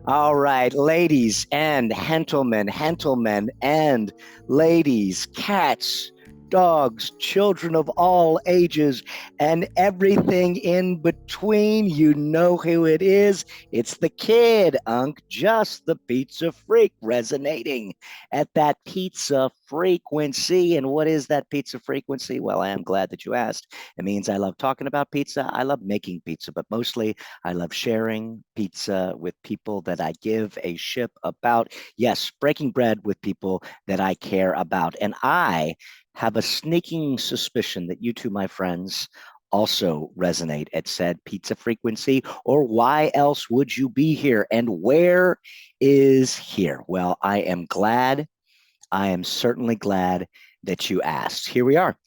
All right, ladies and gentlemen and ladies, cats, dogs, children of all ages, and everything in between. You know who it is. It's the kid, Unc, just the pizza freak, resonating at that pizza frequency. And what is that pizza frequency? Well, I am glad that you asked. It means I love talking about pizza. I love making pizza, but mostly I love sharing pizza with people that I give a ship about. Yes, breaking bread with people that I care about. And I have a sneaking suspicion that you two, my friends, also resonate at said pizza frequency, or why else would you be here? And where is here? Well, I am glad. I am certainly glad that you asked. Here we are.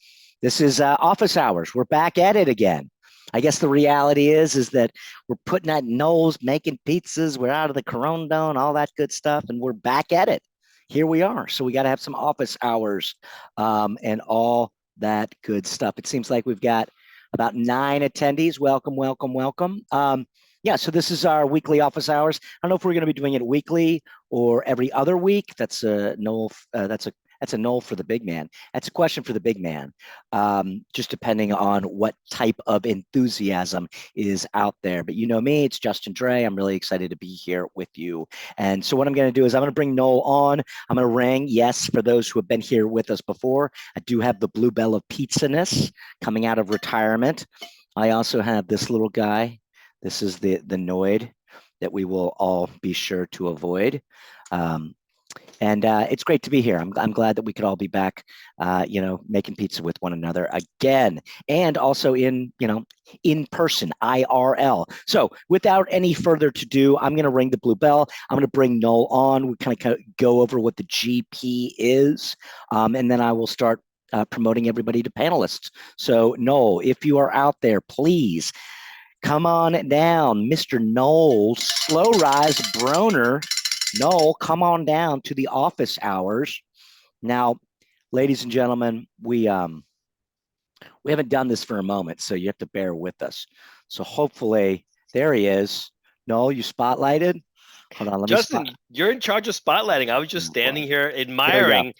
This is office hours. We're back at it again. I guess the reality is that we're putting out Noel's, making pizzas. We're out of the corona and all that good stuff, and we're back at it. Here we are. So we got to have some office hours and all that good stuff. It seems like we've got about 9 attendees. Welcome, welcome, welcome. Yeah, so this is our weekly office hours. I don't know if we're going to be doing it weekly or every other week. That's a Noel. That's a Noel for the big man. That's a question for the big man. Just depending on what type of enthusiasm is out there. But you know me, it's Justin Dre. I'm really excited to be here with you. And so what I'm going to do is I'm going to bring Noel on. I'm going to ring. Yes, for those who have been here with us before, I do have the blue bell of pizzaness coming out of retirement. I also have this little guy. This is the Noid that we will all be sure to avoid. And it's great to be here. I'm glad that we could all be back, making pizza with one another again, and also in person, IRL. So without any further ado, I'm going to ring the blue bell. I'm going to bring Noel on. We kind of go over what the GP is, and then I will start promoting everybody to panelists. So Noel, if you are out there, please come on down, Mr. Noel Slow Rise Brohner. Noel, come on down to the office hours. Now, ladies and gentlemen, we haven't done this for a moment, so you have to bear with us. So hopefully, there he is. Noel, you spotlighted? Hold on, let Justin, me you're in charge of spotlighting. I was just standing here There we go. admiring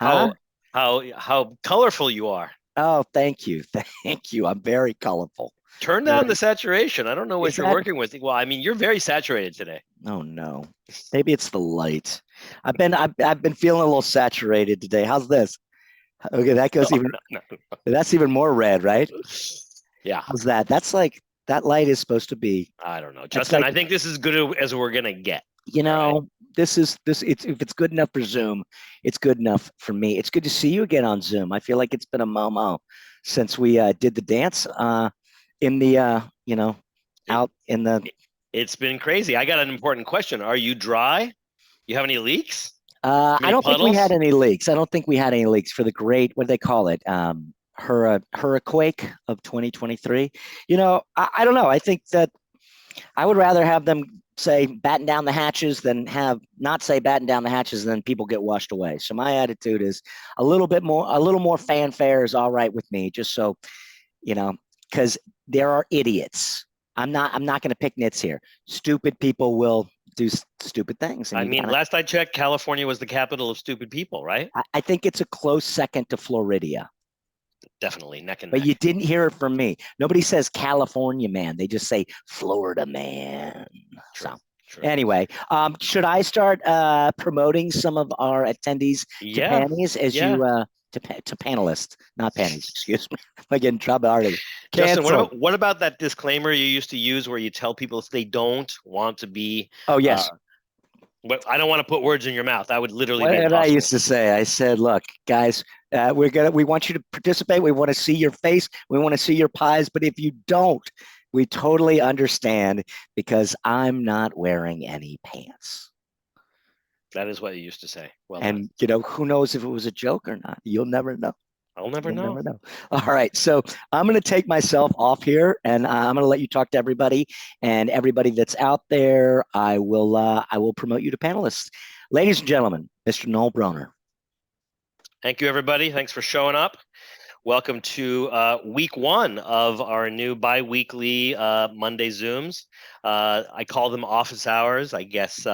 Huh? how colorful you are. Oh, thank you. Thank you. I'm very colorful. Turn down the saturation. I don't know Is what you're that? working with. Well, I mean, you're very saturated today. Oh no. Maybe it's the light. I've been feeling a little saturated today. How's this? Okay, that No, goes even no. that's even more red, right? Yeah, How's that? That's like that light is supposed to be. I don't know, That's Justin. like I think this is good as we're gonna get. you All right. know this it's if it's good enough for Zoom, it's good enough for me. It's good to see you again on Zoom. I feel like it's been a momo since we did the dance in the It, out in the. it's been crazy. I got an important question. Are you dry? You have any leaks? Too I many don't think we had puddles? any leaks. I don't think we had any leaks for the great, what do they call it? Hurricane of 2023. I don't know. I think that I would rather have them say batten down the hatches than have not say batten down the hatches and then people get washed away. So my attitude is a little more fanfare is all right with me, just so, you know, because there are idiots. I'm not going to pick nits here. Stupid people will do stupid things. And I you mean, gotta, last I checked, California was the capital of stupid people, right? I think it's a close second to Florida. Definitely neck and But you neck. didn't hear it from me. Nobody says California man. They just say Florida man. True. So True. anyway, should I start promoting some of our attendees to Yeah. panties as Yeah. you to panelists, not panties, excuse me. I get in trouble already. Justin, Canceled. what about that disclaimer you used to use where you tell people if they don't want to be Oh uh yes. I don't want to put words in your mouth. That would literally What be did I used impossible. to say? I said, look, guys, we want you to participate. We want to see your face. We want to see your pies. But if you don't, we totally understand because I'm not wearing any pants. That is what you used to say. Well done. And who knows if it was a joke or not? You'll never know. I'll never You'll know. never know. All right. So I'm going to take myself off here and I'm going to let you talk to everybody and everybody that's out there. I will promote you to panelists. Ladies and gentlemen, Mr. Noel Brohner. Thank you, everybody. Thanks for showing up. Welcome to week one of our new bi-weekly Monday Zooms. I call them office hours. I guess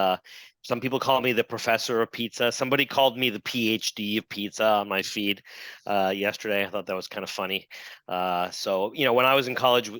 some people call me the professor of pizza. Somebody called me the PhD of pizza on my feed yesterday. I thought that was kind of funny. So, when I was in college,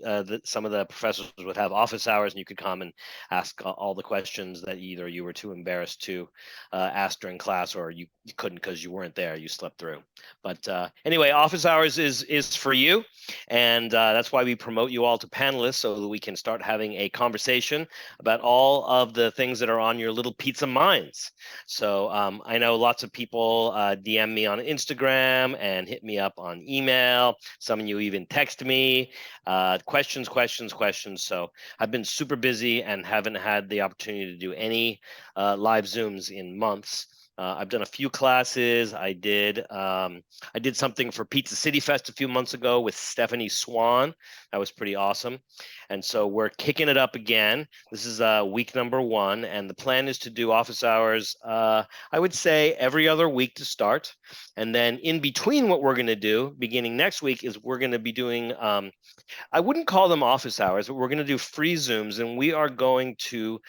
some of the professors would have office hours, and you could come and ask all the questions that either you were too embarrassed to ask during class, or you couldn't because you weren't there, you slept through. But anyway, office hours is for you, and that's why we promote you all to panelists so that we can start having a conversation about all of the things that are on your little pizza minds. So I know lots of people DM me on Instagram and hit me up on email. Some of you even text me questions. So I've been super busy and haven't had the opportunity to do any live Zooms in months. I've done a few classes. I did something for Pizza City Fest a few months ago with Stephanie Swan. That was pretty awesome. And so we're kicking it up again. This is week number one, and the plan is to do office hours, I would say every other week to start. And then in between, what we're going to do beginning next week is we're going to be doing, I wouldn't call them office hours, but we're going to do free Zooms, and we are going to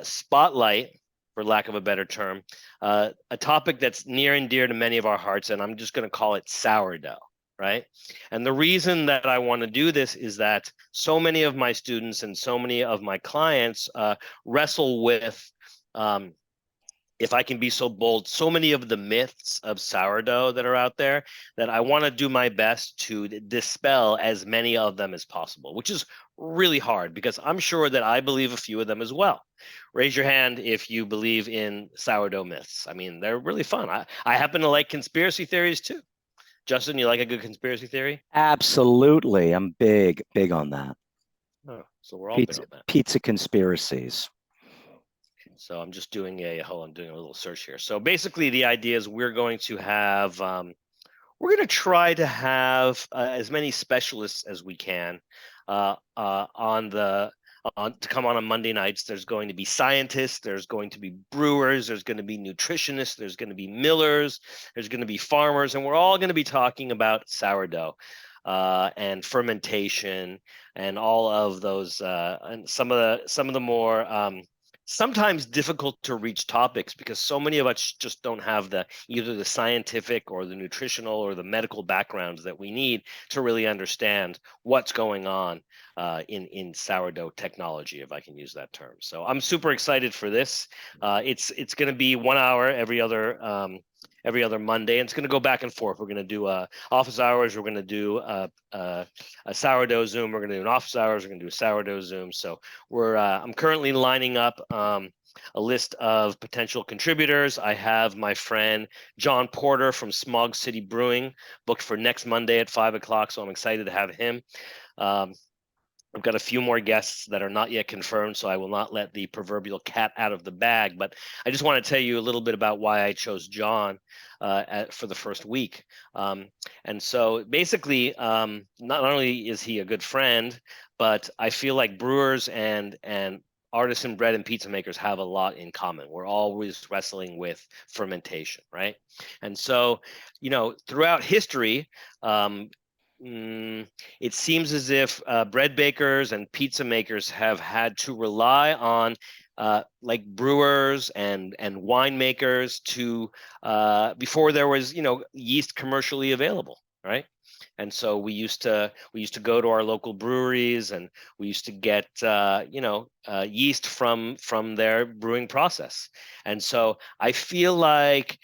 spotlight, for lack of a better term, a topic that's near and dear to many of our hearts, and I'm just going to call it sourdough, right? And the reason that I want to do this is that so many of my students and so many of my clients wrestle with, if I can be so bold, so many of the myths of sourdough that are out there, that I want to do my best to dispel as many of them as possible, which is really hard because I'm sure that I believe a few of them as well. Raise your hand if you believe in sourdough myths. I mean, they're really fun. I happen to like conspiracy theories too. Justin, you like a good conspiracy theory? Absolutely. I'm big on that. Oh, so we're all big Pizza, on that. pizza conspiracies. So I'm just doing I'm doing a little search here. So basically the idea is we're going to have, we're going to try to have as many specialists as we can to come on Monday nights. There's going to be scientists, there's going to be brewers, there's going to be nutritionists, there's going to be millers, there's going to be farmers, and we're all going to be talking about sourdough and fermentation and all of those and some of the more sometimes difficult to reach topics because so many of us just don't have either the scientific or the nutritional or the medical backgrounds that we need to really understand what's going on in sourdough technology, if I can use that term. So I'm super excited for this. It's going to be 1 hour every other Monday, and it's going to go back and forth. We're going to do office hours. We're going to do a sourdough Zoom. We're going to do an office hours. We're going to do a sourdough Zoom. So I'm currently lining up a list of potential contributors. I have my friend John Porter from Smog City Brewing booked for next Monday at 5 o'clock. So I'm excited to have him. I've got a few more guests that are not yet confirmed, so I will not let the proverbial cat out of the bag. But I just want to tell you a little bit about why I chose John for the first week. And so basically, not only is he a good friend, but I feel like brewers and artisan bread and pizza makers have a lot in common. We're always wrestling with fermentation, right? And so, throughout history, it seems as if bread bakers and pizza makers have had to rely on like brewers and winemakers to before there was yeast commercially available, right? And so we used to go to our local breweries and we used to get yeast from their brewing process. And so I feel like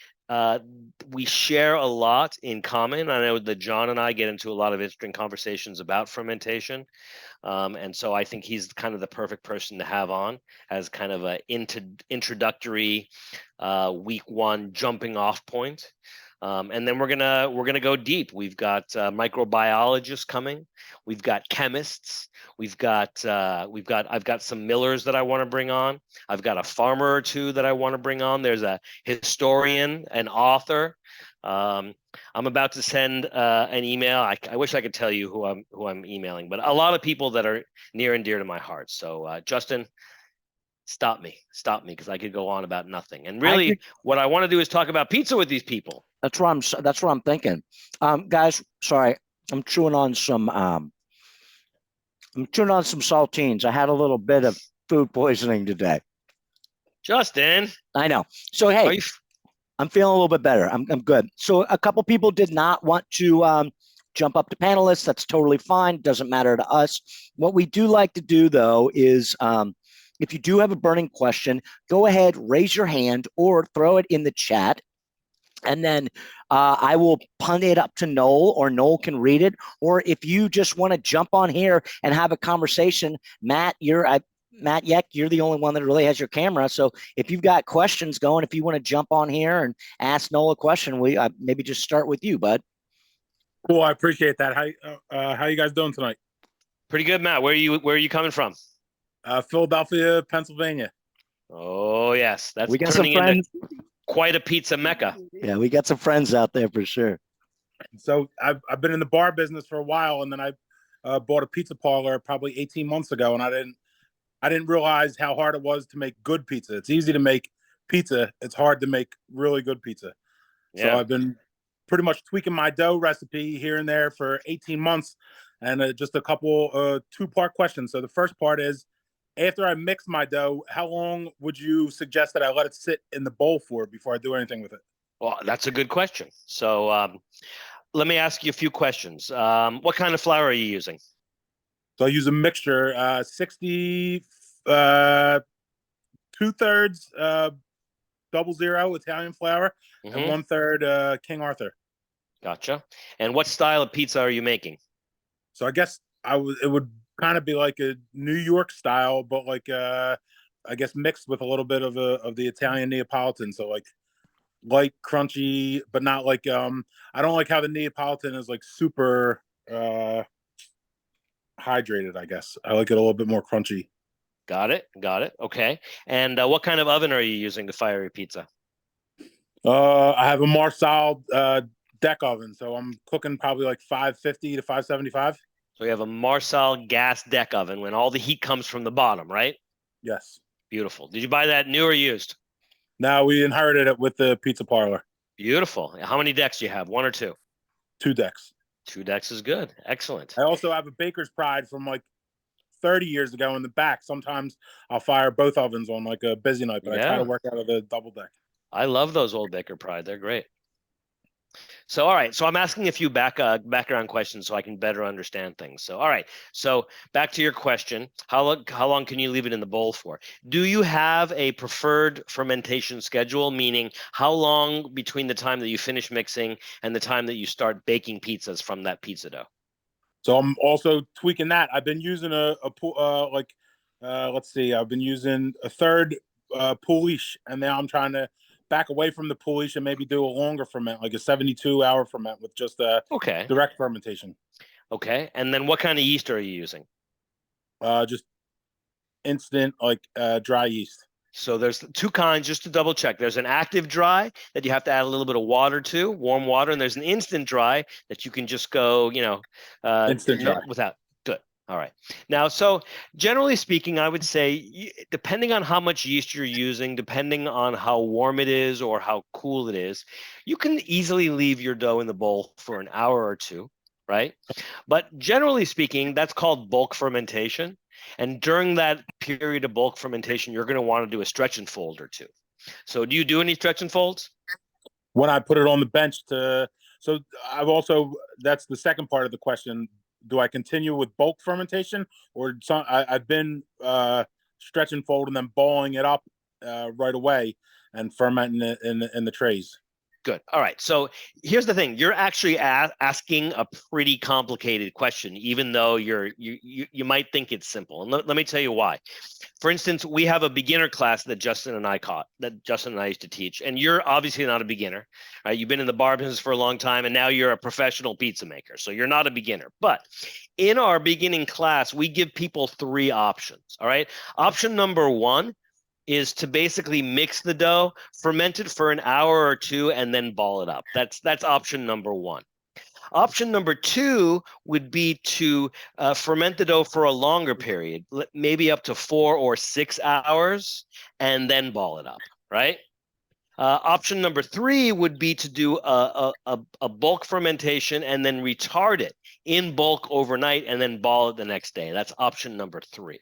we share a lot in common. I know that John and I get into a lot of interesting conversations about fermentation. And so I think he's kind of the perfect person to have on as kind of an introductory week one jumping off point. And then we're gonna go deep. We've got microbiologists coming. We've got chemists. I've got some millers that I want to bring on. I've got a farmer or two that I want to bring on. There's a historian, an author. I'm about to send an email. I wish I could tell you who I'm emailing, but a lot of people that are near and dear to my heart. So Justin, stop me because I could go on about nothing. And really, what I want to do is talk about pizza with these people. That's what I'm thinking. Guys, sorry, I'm chewing on some saltines. I had a little bit of food poisoning today. Justin, I know. So hey, are you? I'm feeling a little bit better. I'm good. So a couple people did not want to jump up to panelists. That's totally fine. Doesn't matter to us. What we do like to do though is if you do have a burning question, go ahead, raise your hand or throw it in the chat. And then I will punt it up to Noel, or Noel can read it. Or if you just want to jump on here and have a conversation, Matt, Matt Yeck, you're the only one that really has your camera. So if you've got questions going, if you want to jump on here and ask Noel a question, we maybe just start with you, bud. Cool, I appreciate that. How you guys doing tonight? Pretty good, Matt. Where are you coming from? Philadelphia, Pennsylvania. Oh yes, that's We got turning some friends. into quite a pizza mecca. Yeah, we got some friends out there for sure. So I've been in the bar business for a while, and then I bought a pizza parlor probably 18 months ago, and I didn't realize how hard it was to make good pizza. It's easy to make pizza. It's hard to make really good pizza. So Yeah. I've been pretty much tweaking my dough recipe here and there for 18 months, and just a couple two-part questions. So the first part is, after I mix my dough, how long would you suggest that I let it sit in the bowl for before I do anything with it? Well, that's a good question. So let me ask you a few questions. What kind of flour are you using? So I use a mixture, 60, 2/3 00 Italian flour, and 1/3 King Arthur. Gotcha. And what style of pizza are you making? So I guess it would kind of be like a New York style, but like I guess mixed with a little bit of the Italian Neapolitan. So like light, crunchy, but not like I don't like how the Neapolitan is like super hydrated, I guess. I like it a little bit more crunchy. Got it. Okay. And what kind of oven are you using to fire your pizza? I have a Marsal deck oven, so I'm cooking probably like 550 to 575. So you have a Marsal gas deck oven when all the heat comes from the bottom, right? Yes. Beautiful. Did you buy that new or used? Now we inherited it with the pizza parlor. Beautiful. How many decks do you have? One or two? 2 decks. 2 decks is good. Excellent. I also have a baker's pride from like 30 years ago in the back. Sometimes I'll fire both ovens on like a busy night, but I try to work out of the double deck. I love those old Baker Pride. They're great. So, all right. So I'm asking a few background questions so I can better understand things. So, all right. So back to your question, how long can you leave it in the bowl for? Do you have a preferred fermentation schedule, meaning how long between the time that you finish mixing and the time that you start baking pizzas from that pizza dough? So I'm also tweaking that. I've been using let's see, I've been using a third pouliche, and now I'm trying to back away from the pouliche and maybe do a longer ferment, like a 72-hour ferment with just direct fermentation. Okay. And then what kind of yeast are you using? Just instant, like dry yeast. So there's 2 kinds, just to double check. There's an active dry that you have to add a little bit of water to, warm water, and there's an instant dry that you can just go, instant dry without. Good. All right. Now, so generally speaking, I would say, depending on how much yeast you're using, depending on how warm it is or how cool it is, you can easily leave your dough in the bowl for an hour or two, right? But generally speaking, that's called bulk fermentation. And during that period of bulk fermentation, you're going to want to do a stretch and fold or two. So do you do any stretch and folds? When I put it on the bench so that's the second part of the question. Do I continue with bulk fermentation, or I've been stretch and fold and then balling it up right away and fermenting it in the trays? Good. All right. So here's the thing. You're actually asking a pretty complicated question, even though you might think it's simple. And let me tell you why. For instance, we have a beginner class that Justin and I used to teach. And you're obviously not a beginner, right? You've been in the bar business for a long time, and now you're a professional pizza maker. So you're not a beginner. But in our beginning class, we give people 3 options. All right. Option number 1 is to basically mix the dough, ferment it for an hour or 2, and then ball it up. That's option number 1. Option number 2 would be to ferment the dough for a longer period, maybe up to 4 or 6 hours, and then ball it up, right? Option number 3 would be to do a bulk fermentation and then retard it in bulk overnight and then ball it the next day. That's option number 3.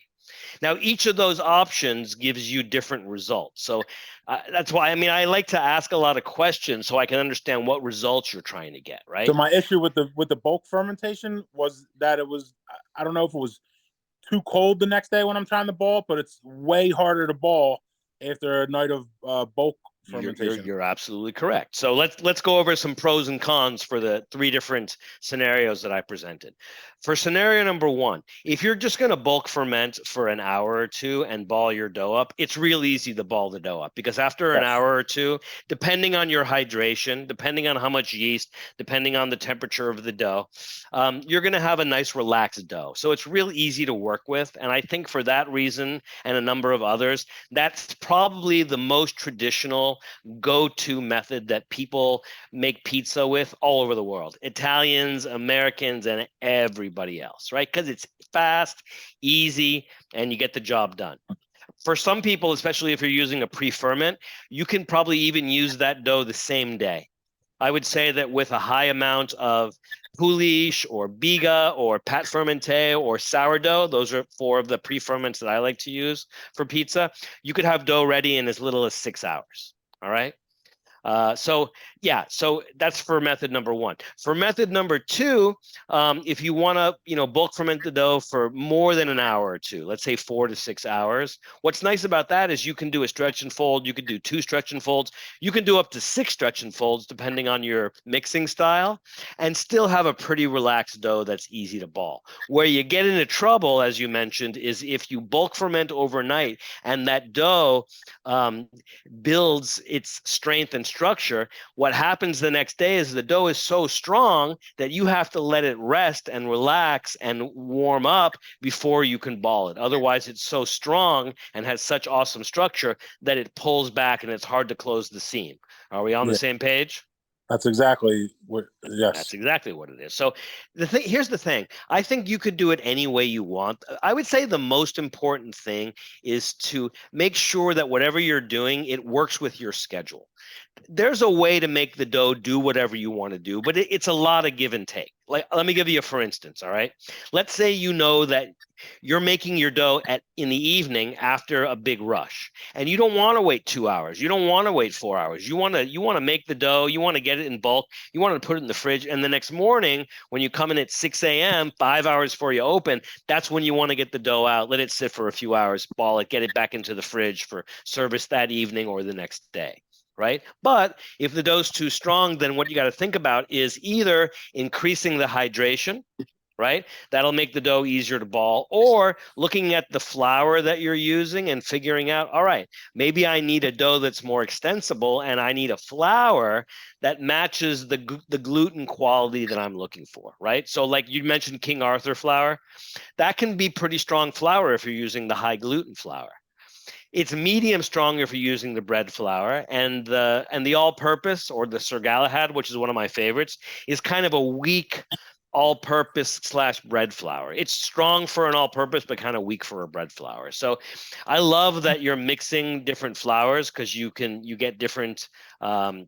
Now, each of those options gives you different results. So that's why, I mean, I like to ask a lot of questions so I can understand what results you're trying to get, right? So my issue with the bulk fermentation was that it was, I don't know if it was too cold the next day when I'm trying to ball, but it's way harder to ball after a night of bulk fermentation. You're absolutely correct. So let's go over some pros and cons for the 3 different scenarios that I presented. For scenario number 1, if you're just going to bulk ferment for an hour or 2 and ball your dough up, it's real easy to ball the dough up, because after an hour or 2, depending on your hydration, depending on how much yeast, depending on the temperature of the dough, you're going to have a nice relaxed dough. So it's real easy to work with. And I think for that reason and a number of others, that's probably the most traditional go-to method that people make pizza with all over the world. Italians, Americans, and everybody else, right? Because it's fast, easy, and you get the job done. For some people, especially if you're using a pre-ferment, you can probably even use that dough the same day. I would say that with a high amount of pouliche or biga or pat fermenté or sourdough, those are 4 of the pre-ferments that I like to use for pizza, you could have dough ready in as little as 6 hours. All right. So that's for method number 1. For method number 2, if you want to, bulk ferment the dough for more than an hour or 2, let's say 4 to 6 hours. What's nice about that is you can do a stretch and fold. You can do 2 stretch and folds. You can do up to 6 stretch and folds, depending on your mixing style, and still have a pretty relaxed dough that's easy to ball. Where you get into trouble, as you mentioned, is if you bulk ferment overnight and that dough builds its strength and structure. What happens the next day is the dough is so strong that you have to let it rest and relax and warm up before you can ball it. Otherwise, it's so strong and has such awesome structure that it pulls back and it's hard to close the seam. Are we on the same page? That's exactly what, yes. That's exactly what it is. So here's the thing. I think you could do it any way you want. I would say the most important thing is to make sure that whatever you're doing, it works with your schedule. There's a way to make the dough do whatever you want to do, but it's a lot of give and take. Like, let me give you a for instance, all right? Let's say you know that you're making your dough in the evening after a big rush, and you don't want to wait 2 hours. You don't want to wait 4 hours. You want to make the dough. You want to get it in bulk. You want to put it in the fridge, and the next morning when you come in at 6 a.m., 5 hours before you open, that's when you want to get the dough out, let it sit for a few hours, ball it, get it back into the fridge for service that evening or the next day. Right? But if the dough's too strong, then what you got to think about is either increasing the hydration, right? That'll make the dough easier to ball, or looking at the flour that you're using and figuring out, all right, maybe I need a dough that's more extensible and I need a flour that matches the gluten quality that I'm looking for, right? So like you mentioned King Arthur flour, that can be pretty strong flour if you're using the high gluten flour. It's medium strong if you're using the bread flour, and the all-purpose or the Sir Galahad, which is one of my favorites, is kind of a weak all-purpose / bread flour. It's strong for an all-purpose, but kind of weak for a bread flour. So I love that you're mixing different flours because you get different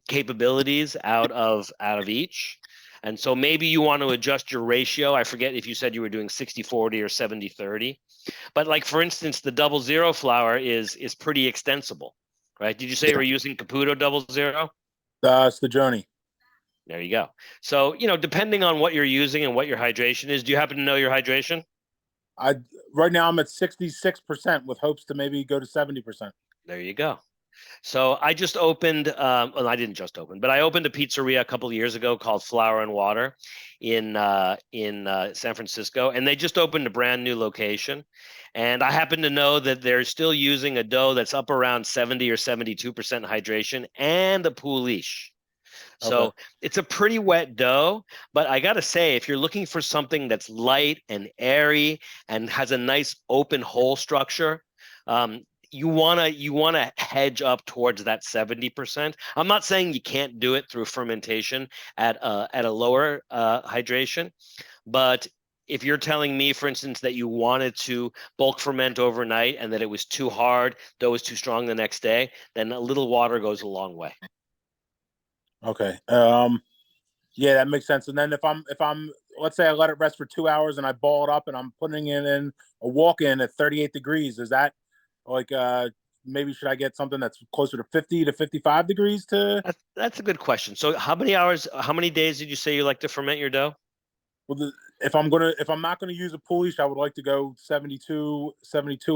capabilities out of each. And so maybe you want to adjust your ratio. I forget if you said you were doing 60-40 or 70-30. But like, for instance, the 00 flour is pretty extensible, right? Did you say you were using Caputo 00? It's the Joni. There you go. So, depending on what you're using and what your hydration is, do you happen to know your hydration? Right now I'm at 66% with hopes to maybe go to 70%. There you go. So I just opened, well, I didn't just open, but I opened a pizzeria a couple of years ago called Flour and Water in San Francisco, and they just opened a brand new location. And I happen to know that they're still using a dough that's up around 70 or 72% hydration and a pouliche. So it's a pretty wet dough, but I got to say, if you're looking for something that's light and airy and has a nice open hole structure, you wanna hedge up towards that 70%. I'm not saying you can't do it through fermentation at a lower hydration, but if you're telling me, for instance, that you wanted to bulk ferment overnight and that it was too hard, dough was too strong the next day, then a little water goes a long way. Okay. Yeah, that makes sense. And then if I'm let's say I let it rest for 2 hours and I ball it up and I'm putting it in a walk-in at 38 degrees, is that like maybe should I get something that's closer to 50 to 55 degrees to? That's a good question. So how many days did you say you like to ferment your dough? Well, if I'm not gonna use a pouliche, I would like to go 72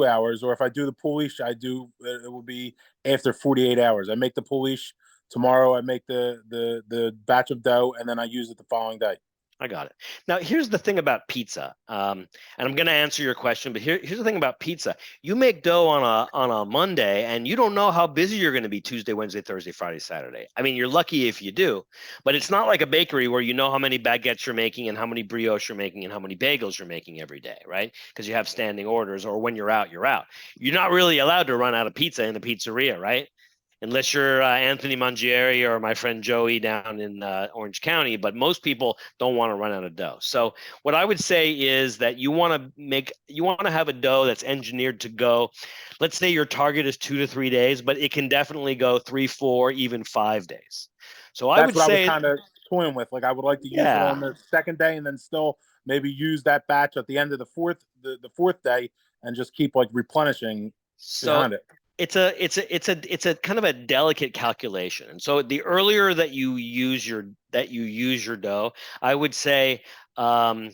hours. Or if I do the pouliche, it will be after 48 hours. I make the pouliche tomorrow. I make the batch of dough, and then I use it the following day. I got it. Now, here's the thing about pizza, and I'm going to answer your question, but here's the thing about pizza. You make dough on a Monday, and you don't know how busy you're going to be Tuesday, Wednesday, Thursday, Friday, Saturday. I mean, you're lucky if you do, but it's not like a bakery where you know how many baguettes you're making and how many brioche you're making and how many bagels you're making every day, right? Because you have standing orders, or when you're out, you're out. You're not really allowed to run out of pizza in a pizzeria, right? Unless you're Anthony Mangieri or my friend Joey down in Orange County, but most people don't want to run out of dough. So what I would say is that you want to have a dough that's engineered to go. Let's say your target is 2 to 3 days, but it can definitely go 3, 4, even 5 days. So I would say that's what I was kind of toying with. Like I would like to use it on the second day and then still maybe use that batch at the end of the fourth day and just keep like replenishing behind it. It's a kind of a delicate calculation. And so the earlier that you use your dough, I would say the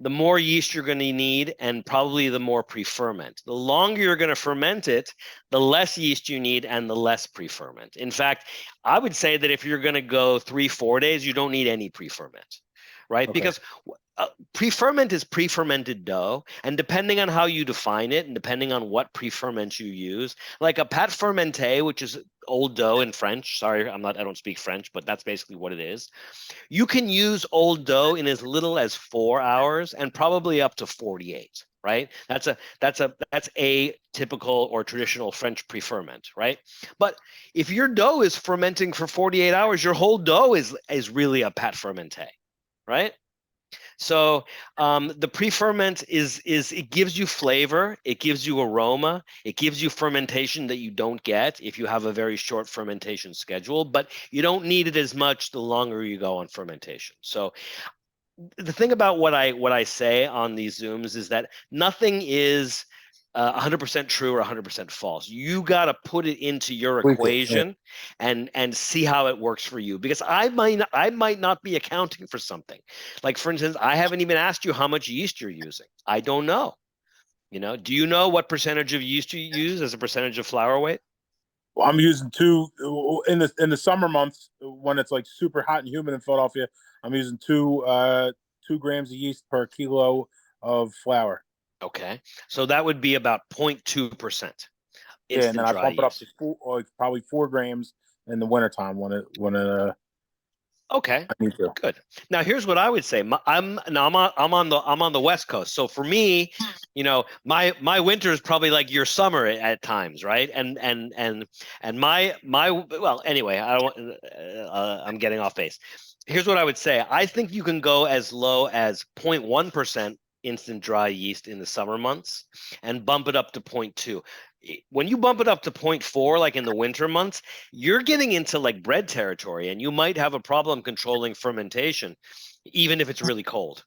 more yeast you're going to need and probably the more pre-ferment. The longer you're going to ferment it, the less yeast you need and the less pre-ferment. In fact, I would say that if you're going to go 3, 4 days, you don't need any pre-ferment, right? Okay. Because pre-ferment is pre-fermented dough, and depending on how you define it and depending on what pre-ferment you use, like a pâte fermentée, which is old dough in French. Sorry, I don't speak French, but that's basically what it is. You can use old dough in as little as 4 hours and probably up to 48, right? That's a typical or traditional French pre-ferment, right? But if your dough is fermenting for 48 hours, your whole dough is really a pâte fermentée, right? So the pre-ferment is it gives you flavor, it gives you aroma, it gives you fermentation that you don't get if you have a very short fermentation schedule, but you don't need it as much the longer you go on fermentation. So the thing about what I say on these Zooms is that nothing is 100% true or 100% false. You got to put it into your equation and see how it works for you, because I might not be accounting for something. Like, for instance, I haven't even asked you how much yeast you're using. I don't know. Do you know what percentage of yeast you use as a percentage of flour weight? Well, I'm using 2 in the summer months when it's like super hot and humid in Philadelphia. I'm using 2 grams of yeast per kilo of flour. Okay, so that would be about 0.2%. Yeah, and then I pump it up to probably 4 grams in the wintertime when it Okay, good. Now here's what I would say. I'm on the West Coast, so for me, my winter is probably like your summer at times, right? And my well, anyway, I'm getting off base. Here's what I would say. I think you can go as low as 0.1% instant dry yeast in the summer months and bump it up to 0.2. When you bump it up to 0.4, like in the winter months, you're getting into like bread territory, and you might have a problem controlling fermentation, even if it's really cold.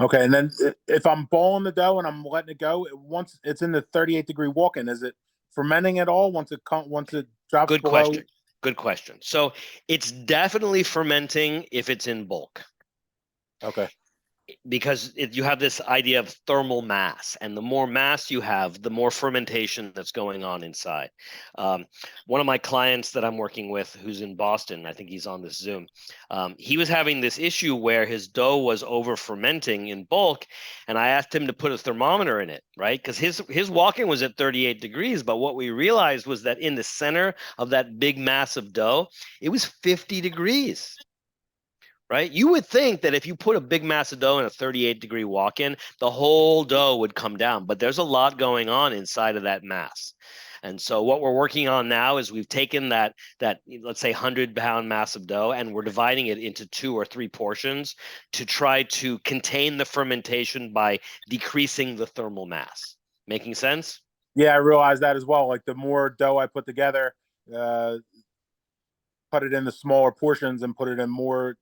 Okay, and then if I'm balling the dough and I'm letting it go, once it's in the 38-degree walk-in, is it fermenting at all once it drops Good below? Good question. So it's definitely fermenting if it's in bulk. Okay. Because you have this idea of thermal mass, and the more mass you have, the more fermentation that's going on inside. One of my clients that I'm working with, who's in Boston, I think he's on this Zoom, he was having this issue where his dough was over fermenting in bulk, and I asked him to put a thermometer in it, right? Because his walk-in was at 38 degrees, but what we realized was that in the center of that big mass of dough, it was 50 degrees. Right? You would think that if you put a big mass of dough in a 38-degree walk-in, the whole dough would come down, but there's a lot going on inside of that mass. And so what we're working on now is we've taken that let's say 100-pound mass of dough, and we're dividing it into 2 or 3 portions to try to contain the fermentation by decreasing the thermal mass. Making sense? Yeah, I realized that as well. Like the more dough I put together, put it in the smaller portions and put it in more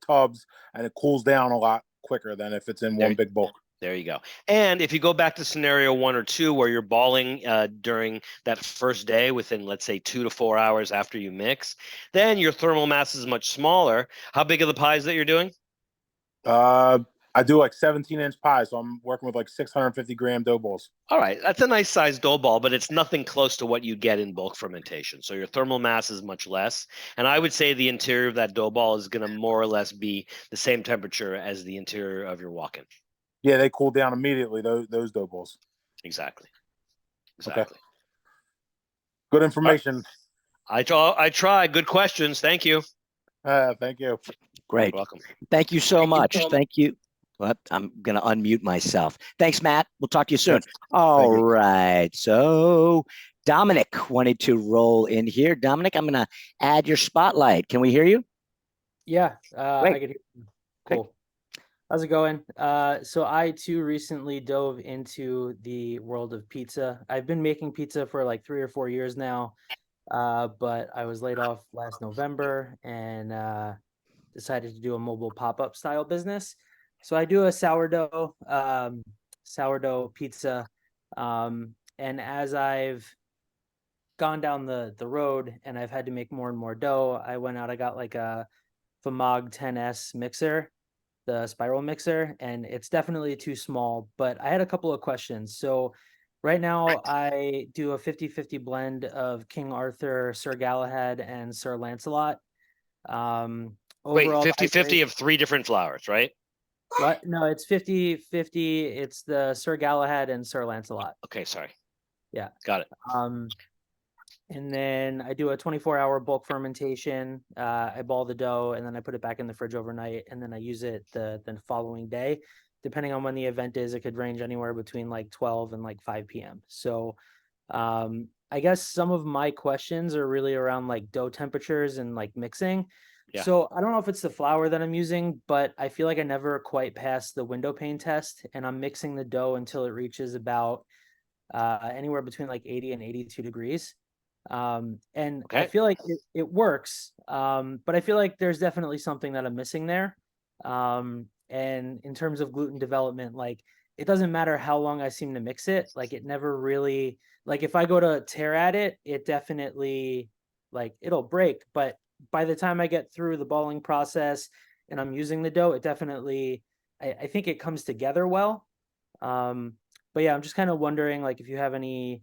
tubs, and it cools down a lot quicker than if it's in one big bulk. There you go. And if you go back to scenario 1 or 2 where you're balling during that first day within, let's say, 2 to 4 hours after you mix, then your thermal mass is much smaller. How big are the pies that you're doing? I do like 17-inch pies, so I'm working with like 650-gram dough balls. All right, that's a nice sized dough ball, but it's nothing close to what you get in bulk fermentation. So your thermal mass is much less. And I would say the interior of that dough ball is going to more or less be the same temperature as the interior of your walk-in. Yeah, they cool down immediately, those dough balls. Exactly. Okay. Good information. I try. Good questions. Thank you. Thank you. Great. You're welcome. Thank you so much. Thank you. Well, I'm going to unmute myself. Thanks, Matt. We'll talk to you soon. Yes. All right. So Domenick wanted to roll in here. Domenick, I'm going to add your spotlight. Can we hear you? Yeah, Great. I could hear you. Cool. How's it going? So I too recently dove into the world of pizza. I've been making pizza for like 3 or 4 years now, but I was laid off last November and decided to do a mobile pop-up style business. So I do a sourdough pizza, and as I've gone down the road and I've had to make more and more dough, I went out. I got like a Famog 10S mixer, the spiral mixer, and it's definitely too small, but I had a couple of questions. So right now I do a 50-50 blend of King Arthur, Sir Galahad, and Sir Lancelot. Wait, Overall, 50-50 of 3 different flours, right? What? No, it's 50-50. It's the Sir Galahad and Sir Lancelot. Okay, sorry. Yeah. Got it. And then I do a 24-hour bulk fermentation. I ball the dough and then I put it back in the fridge overnight, and then I use it the following day. Depending on when the event is, it could range anywhere between like 12 and like 5 p.m. So I guess some of my questions are really around like dough temperatures and like mixing. Yeah. So I don't know if it's the flour that I'm using, but I feel like I never quite passed the windowpane test, and I'm mixing the dough until it reaches about anywhere between like 80 and 82 degrees. And I feel like it works, but I feel like there's definitely something that I'm missing there. And in terms of gluten development, like it doesn't matter how long I seem to mix it, like it never really, like if I go to tear at it, it definitely, like it'll break, but by the time I get through the balling process and I'm using the dough, it definitely, I think it comes together well. But yeah, I'm just kind of wondering, like, if you have any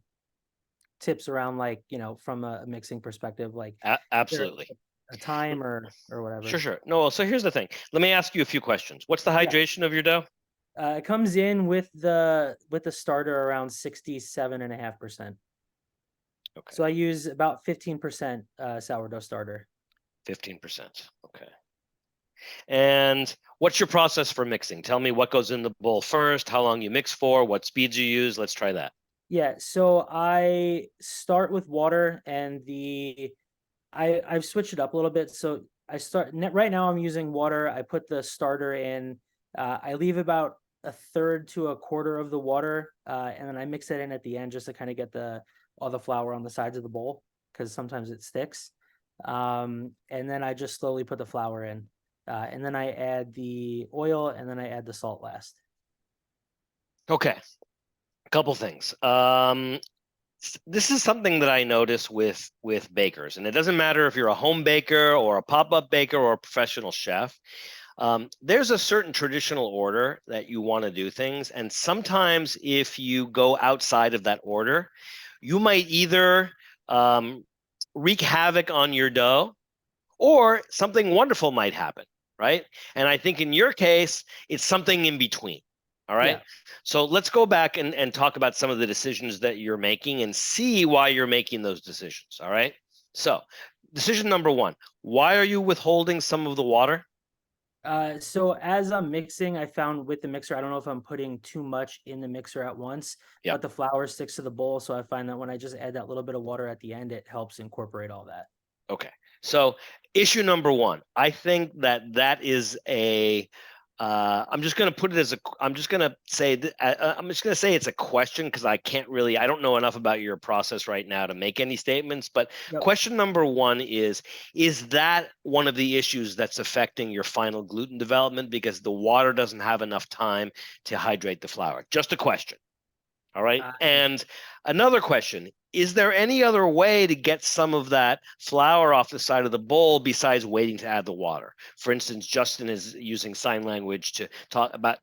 tips around, like, you know, from a mixing perspective, like Absolutely. a time or whatever. Sure. No, so here's the thing. Let me ask you a few questions. What's the hydration of your dough? It comes in with the starter around 67.5%. Okay. So I use about 15% sourdough starter. 15%. Okay. And what's your process for mixing? Tell me what goes in the bowl first, how long you mix for, what speeds you use. Let's try that. Yeah, so I start with water, and I've switched it up a little bit. So right now I'm using water. I put the starter in. I leave about a third to a quarter of the water, and then I mix it in at the end just to kind of get all the flour on the sides of the bowl, because sometimes it sticks. And then I just slowly put the flour in, and then I add the oil, and then I add the salt last. Okay. A couple things. This is something that I notice with bakers, and it doesn't matter if you're a home baker or a pop-up baker or a professional chef. There's a certain traditional order that you want to do things, and sometimes if you go outside of that order, you might either wreak havoc on your dough, or something wonderful might happen, right? And I think in your case, it's something in between. All right. Yeah. So let's go back and talk about some of the decisions that you're making and see why you're making those decisions. All right. So decision number 1, why are you withholding some of the water? So as I'm mixing, I found with the mixer, I don't know if I'm putting too much in the mixer at once, Yeah. but the flour sticks to the bowl. So I find that when I just add that little bit of water at the end, it helps incorporate all that. Okay. So issue number one, I think that is a I'm just going to put it as a I'm just going to say I'm just going to say it's a question because I don't know enough about your process right now to make any statements, but Yep. question number one is that one of the issues that's affecting your final gluten development because the water doesn't have enough time to hydrate the flour? Just a question. All right. And another question, is there any other way to get some of that flour off the side of the bowl besides waiting to add the water? For instance, Justin is using sign language to talk about,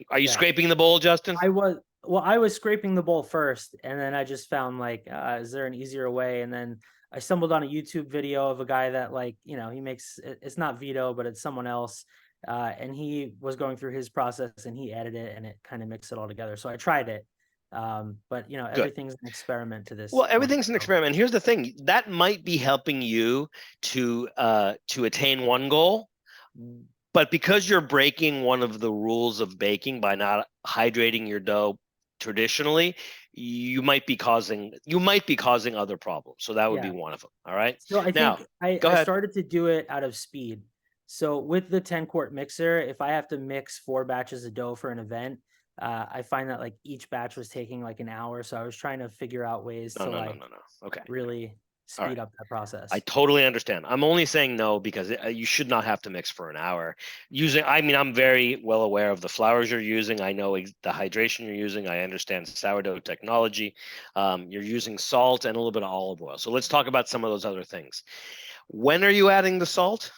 are you scraping the bowl, Justin? I was scraping the bowl first, and then I just found like, is there an easier way? And then I stumbled on a YouTube video of a guy that he makes, it's not Vito, but it's someone else. And he was going through his process and he added it and it kind of mixed it all together. So I tried it. But Good. everything's an experiment to this. Well, everything's an experiment. Here's the thing, that might be helping you to attain one goal, but because you're breaking one of the rules of baking by not hydrating your dough traditionally, you might be causing other problems. So that would be one of them. All right. So I Now, think I started to do it out of speed. So with the 10-quart mixer, if I have to mix 4 batches of dough for an event, I find that like each batch was taking like an hour. So I was trying to figure out ways to Okay. really speed up that process. I totally understand. I'm only saying no because you should not have to mix for an hour. I'm very well aware of the flours you're using. I know the hydration you're using. I understand sourdough technology. You're using salt and a little bit of olive oil. So let's talk about some of those other things. When are you adding the salt?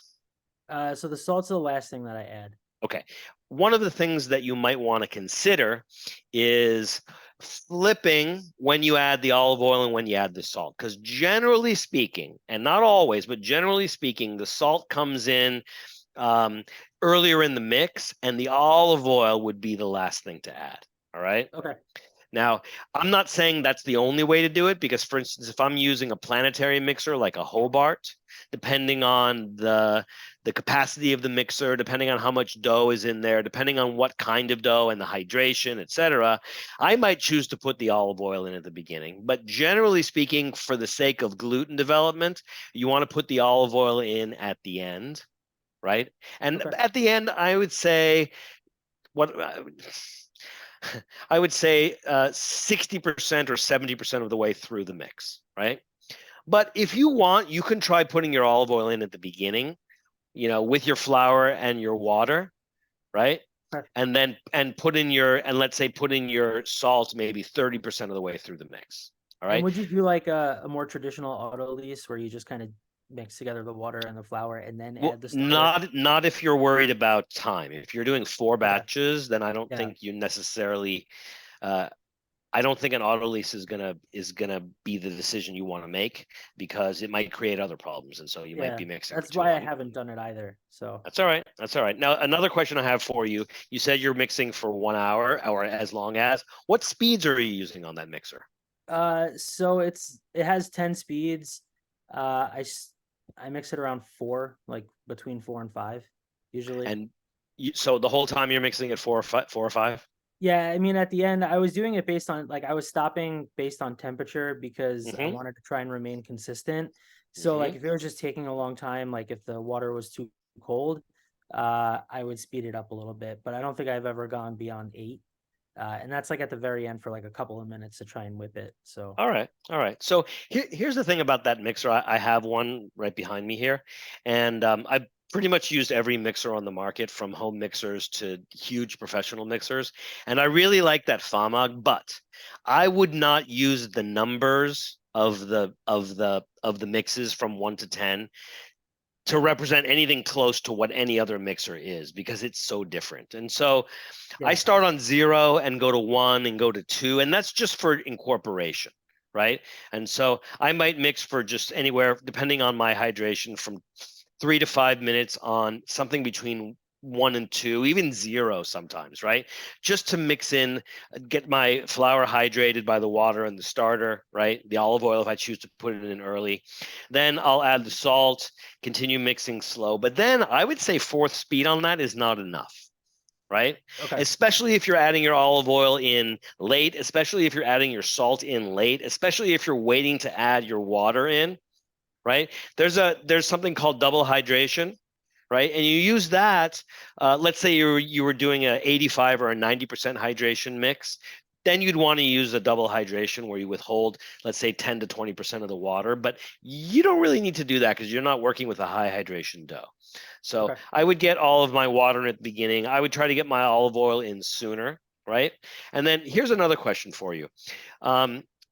So the salt's the last thing that I add. Okay. One of the things that you might want to consider is flipping when you add the olive oil and when you add the salt. Because generally speaking, and not always, but generally speaking, the salt comes in earlier in the mix and the olive oil would be the last thing to add. All right. Okay. Now, I'm not saying that's the only way to do it because, for instance, if I'm using a planetary mixer like a Hobart, depending on the capacity of the mixer, depending on how much dough is in there, depending on what kind of dough and the hydration, etc., I might choose to put the olive oil in at the beginning. But generally speaking, for the sake of gluten development, you want to put the olive oil in at the end, right? And at the end, I would say 60% or 70% of the way through the mix, right? But if you want, you can try putting your olive oil in at the beginning, with your flour and your water, right? Okay. And then put in your salt maybe 30% of the way through the mix. All right. And would you do like a more traditional auto lease where you just kind of mix together the water and the flour and then add the starter? Not if you're worried about time. If you're doing 4 batches, then I don't think you necessarily I don't think an auto lease is gonna be the decision you want to make because it might create other problems, and so you might be mixing. That's why I haven't done it either. So that's all right. That's all right. Now, another question I have for you: you said you're mixing for 1 hour or as long as. What speeds are you using on that mixer? So it has 10 speeds. I mix it around 4, like between 4 and 5, usually. And so the whole time you're mixing at 4 or 5? Yeah, I mean, at the end, I was doing it based on I was stopping based on temperature because I wanted to try and remain consistent. So like if it was just taking a long time, like if the water was too cold, I would speed it up a little bit. But I don't think I've ever gone beyond 8. And that's like at the very end for like a couple of minutes to try and whip it. So all right. So here's the thing about that mixer. I have one right behind me here, and I've pretty much used every mixer on the market, from home mixers to huge professional mixers, and I really like that Famag. But I would not use the numbers of the mixes from 1 to 10 to represent anything close to what any other mixer is because it's so different. And so I start on 0 and go to 1 and go to 2, and that's just for incorporation, right? And so I might mix for just anywhere, depending on my hydration, from 3 to 5 minutes on something between 1 and 2, even 0 sometimes, right? Just to mix in, get my flour hydrated by the water and the starter, right? The olive oil if I choose to put it in early. Then I'll add the salt, continue mixing slow. But then I would say 4th speed on that is not enough, right? Okay. Especially if you're adding your olive oil in late, especially if you're adding your salt in late, especially if you're waiting to add your water in, right? There's something called double hydration, right? And you use that. Let's say you were doing a 85 or a 90% hydration mix. Then you'd want to use a double hydration where you withhold, let's say 10 to 20% of the water. But you don't really need to do that because you're not working with a high hydration dough. So Okay. I would get all of my water in at the beginning. I would try to get my olive oil in sooner, right? And then here's another question for you.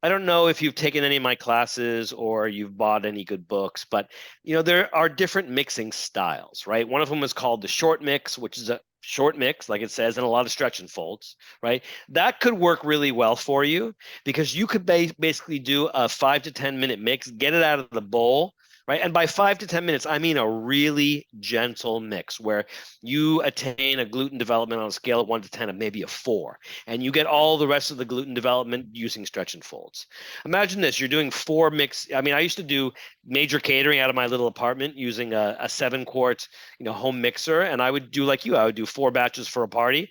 I don't know if you've taken any of my classes or you've bought any good books, but there are different mixing styles, right? One of them is called the short mix, which is a short mix, like it says, and a lot of stretch and folds, right? That could work really well for you because you could basically do a 5 to 10 minute mix, get it out of the bowl, right? And by 5 to 10 minutes, I mean a really gentle mix where you attain a gluten development on a scale of 1 to 10 of maybe a 4, and you get all the rest of the gluten development using stretch and folds. Imagine this: you're doing 4 mix. I mean, I used to do major catering out of my little apartment using a 7-quart, home mixer, and I would do like you. I would do 4 batches for a party.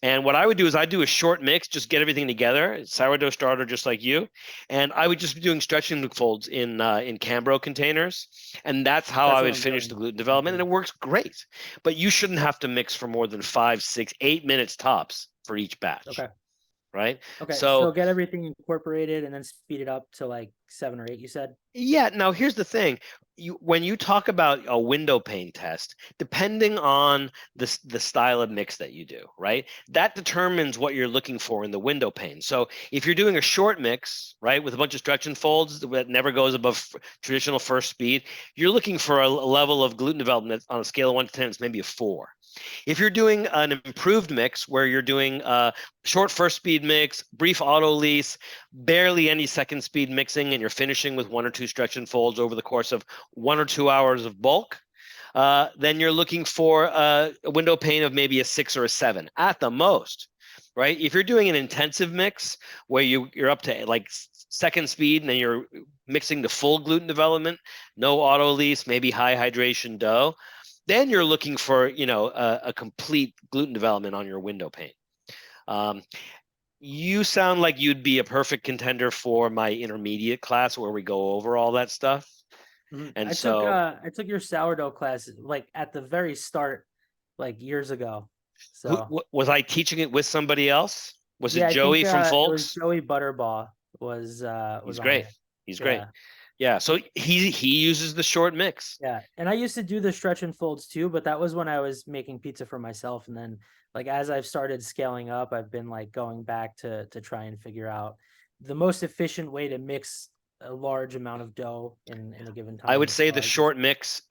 And what I would do is I'd do a short mix, just get everything together, sourdough starter, just like you. And I would just be doing stretching folds in Cambro containers. And that's how That's I what would I'm finish doing. the gluten development. And it works great. But you shouldn't have to mix for more than 5, 6, 8 minutes tops for each batch. Okay. Right. Okay. So So get everything incorporated and then speed it up to like 7 or 8, you said? yeah. Now, here's the thing. When you talk about a window pane test, depending on the style of mix that you do, right, that determines what you're looking for in the window pane. So if you're doing a short mix, right, with a bunch of stretch and folds that never goes above traditional first speed, you're looking for a level of gluten development on a scale of 1 to 10, it's maybe a 4. If you're doing an improved mix where you're doing a short first speed mix, brief auto lease, barely any second speed mixing, and you're finishing with 1 or 2 stretch and folds over the course of 1 or 2 hours of bulk, then you're looking for a window pane of maybe a 6 or a 7 at the most, right? If you're doing an intensive mix where you're up to like second speed and then you're mixing the full gluten development, no auto lease, maybe high hydration dough, then you're looking for a complete gluten development on your window pane. You sound like you'd be a perfect contender for my intermediate class where we go over all that stuff. And I took your sourdough class like at the very start, like years ago. So was I teaching it with somebody else? Was yeah, it I Joey think from it was Folks? Joey Butterbaugh was He's on great. it. He's Yeah. great. Yeah. So he uses the short mix. Yeah, and I used to do the stretch and folds too, but that was when I was making pizza for myself. And then, like as I've started scaling up, I've been like going back to try and figure out the most efficient way to mix a large amount of dough in a given time. I would say So the I just short mix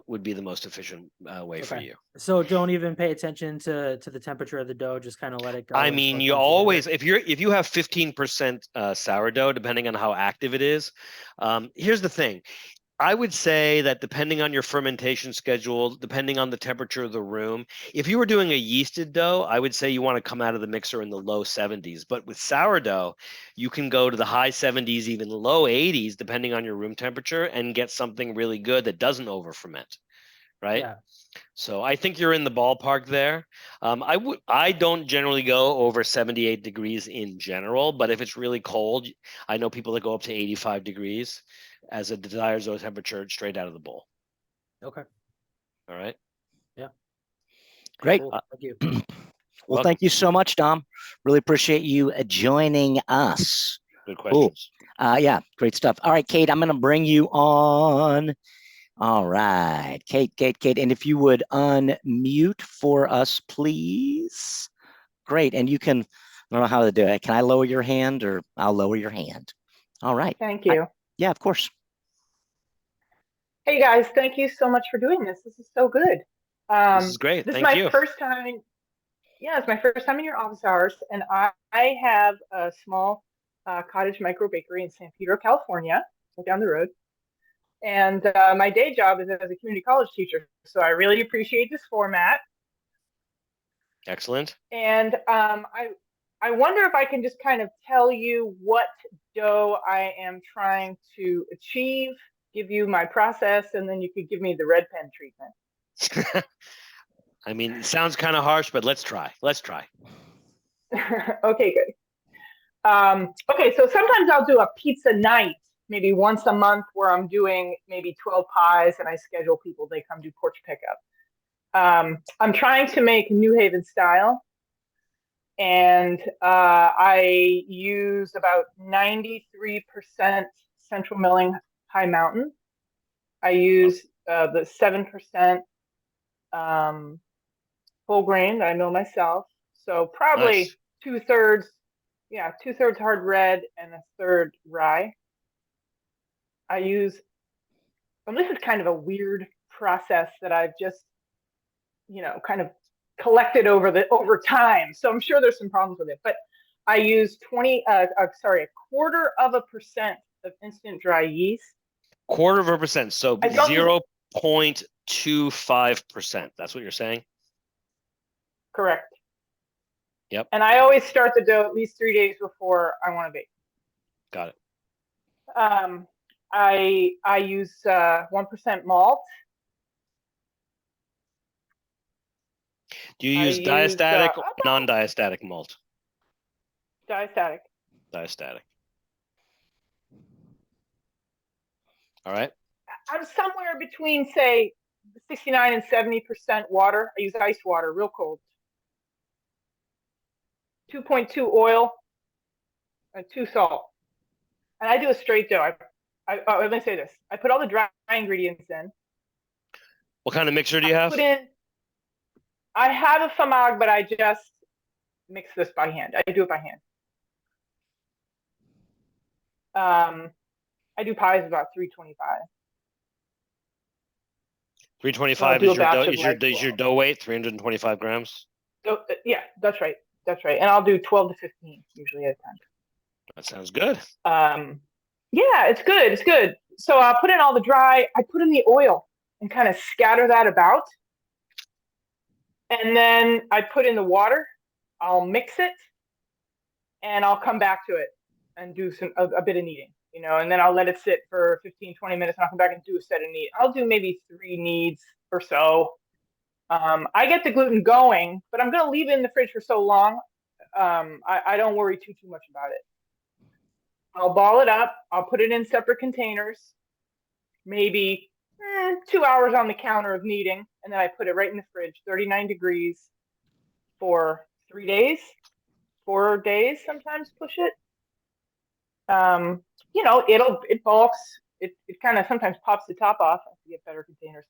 would be the most efficient way for okay. you. So don't even pay attention to the temperature of the dough. Just kind of let it go. I and mean, let you them always together. if you have 15% sourdough, depending on how active it is. Here's the thing. I would say that depending on your fermentation schedule, depending on the temperature of the room, if you were doing a yeasted dough, I would say you want to come out of the mixer in the low 70s. But with sourdough, you can go to the high 70s, even low 80s, depending on your room temperature, and get something really good that doesn't over ferment, right? Yeah. So I think you're in the ballpark there. I don't generally go over 78 degrees in general, but if it's really cold, I know people that go up to 85 degrees as a desired zone temperature straight out of the bowl. Okay. All right. Yeah. Great. Cool. Thank you. Well, Welcome. thank you so much, Dom. Really appreciate you joining us. Good Cool. questions. Yeah, great stuff. All right, Kate, I'm going to bring you on. All right, Kate. And if you would unmute for us, please. Great. And you can, I don't know how to do it. Can I lower your hand or I'll lower your hand? All right. Thank you. Yeah, of course. Hey guys, thank you so much for doing this. This is so good. This is great. This Thank is my you. first time. Yeah, it's my first time in your office hours, and I have a small cottage micro bakery in San Pedro, California, down the road. And my day job is as a community college teacher, so I really appreciate this format. Excellent. And I wonder if I can just kind of tell you what dough I am trying to achieve, give you my process, and then you could give me the red pen treatment. I mean, it sounds kind of harsh, but let's try. Let's try. Okay, good. Okay, so sometimes I'll do a pizza night, maybe once a month, where I'm doing maybe 12 pies, and I schedule people, they come do porch pickup. I'm trying to make New Haven style, and I use about 93% Central Milling High Mountain. I use the 7% whole grain that I mill myself. So probably Nice. 2/3, yeah, 2/3 hard red and 1/3 rye. I use, and this is kind of a weird process that I've just, kind of collected over time. So I'm sure there's some problems with it, but I use 1/4% of instant dry yeast. 1/4%. So I don't use- 0.25%. That's what you're saying? Correct. Yep. And I always start the dough at least 3 days before I want to bake. Got it. I use 1% malt. Do you use diastatic or non-diastatic malt? Diastatic. Diastatic. All right. I'm somewhere between, say, 69 and 70% water. I use ice water, real cold. 2.2 oil and 2 salt. And I do a straight dough. Let me say this. I put all the dry ingredients in. What kind of mixer do you have? I have a famag, but I just mix this by hand. I do it by hand. I do pies about 325. 325 is your dough weight, 325 grams? Yeah, that's right. That's right. And I'll do 12 to 15 usually at a time. That sounds good. Yeah, it's good. It's good. So I'll put in all the dry. I put in the oil and kind of scatter that about. And then I put in the water. I'll mix it, and I'll come back to it and do a bit of kneading, and then I'll let it sit for 15, 20 minutes, and I'll come back and do a set of knead. I'll do maybe 3 kneads or so. I get the gluten going, but I'm going to leave it in the fridge for so long. I don't worry too much about it. I'll ball it up. I'll put it in separate containers, maybe 2 hours on the counter of kneading, and then I put it right in the fridge, 39 degrees for 3 days, 4 days, sometimes push it. It bulks. It kind of sometimes pops the top off. I have to get better containers.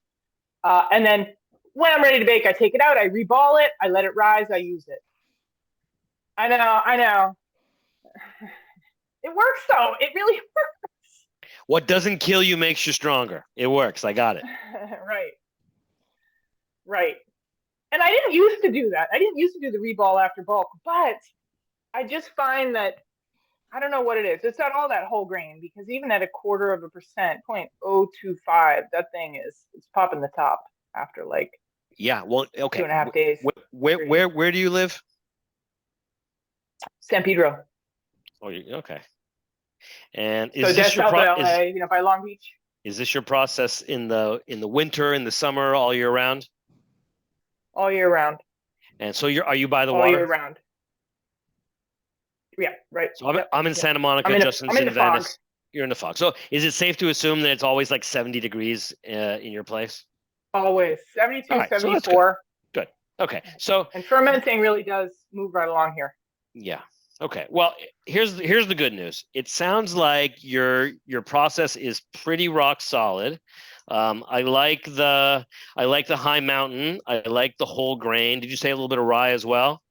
And then when I'm ready to bake, I take it out, I reball it, I let it rise, I use it. I know. It works though. It really works. What doesn't kill you makes you stronger. It works. I got it. Right. And I didn't used to do that. I didn't used to do the reball after bulk, but I just find that, I don't know what it is. It's not all that whole grain, because even at 1/4%, 0.025, that thing it's popping the top after like well, okay. 2.5 days. Where do you live? San Pedro. Oh, okay. And is this your by Long Beach? Is this your process in the winter, in the summer, all year round? All year round. And so are you by the all water? All year round. Yeah, right. So I'm in Santa Monica. Justin's in Venice. Fog. You're in the fog. So is it safe to assume that it's always like 70 degrees in your place? Always 72, right, 74. So good. Okay. So and fermenting really does move right along here. Yeah. Okay. Well, here's the good news. It sounds like your process is pretty rock solid. I like the high mountain. I like the whole grain. Did you say a little bit of rye as well?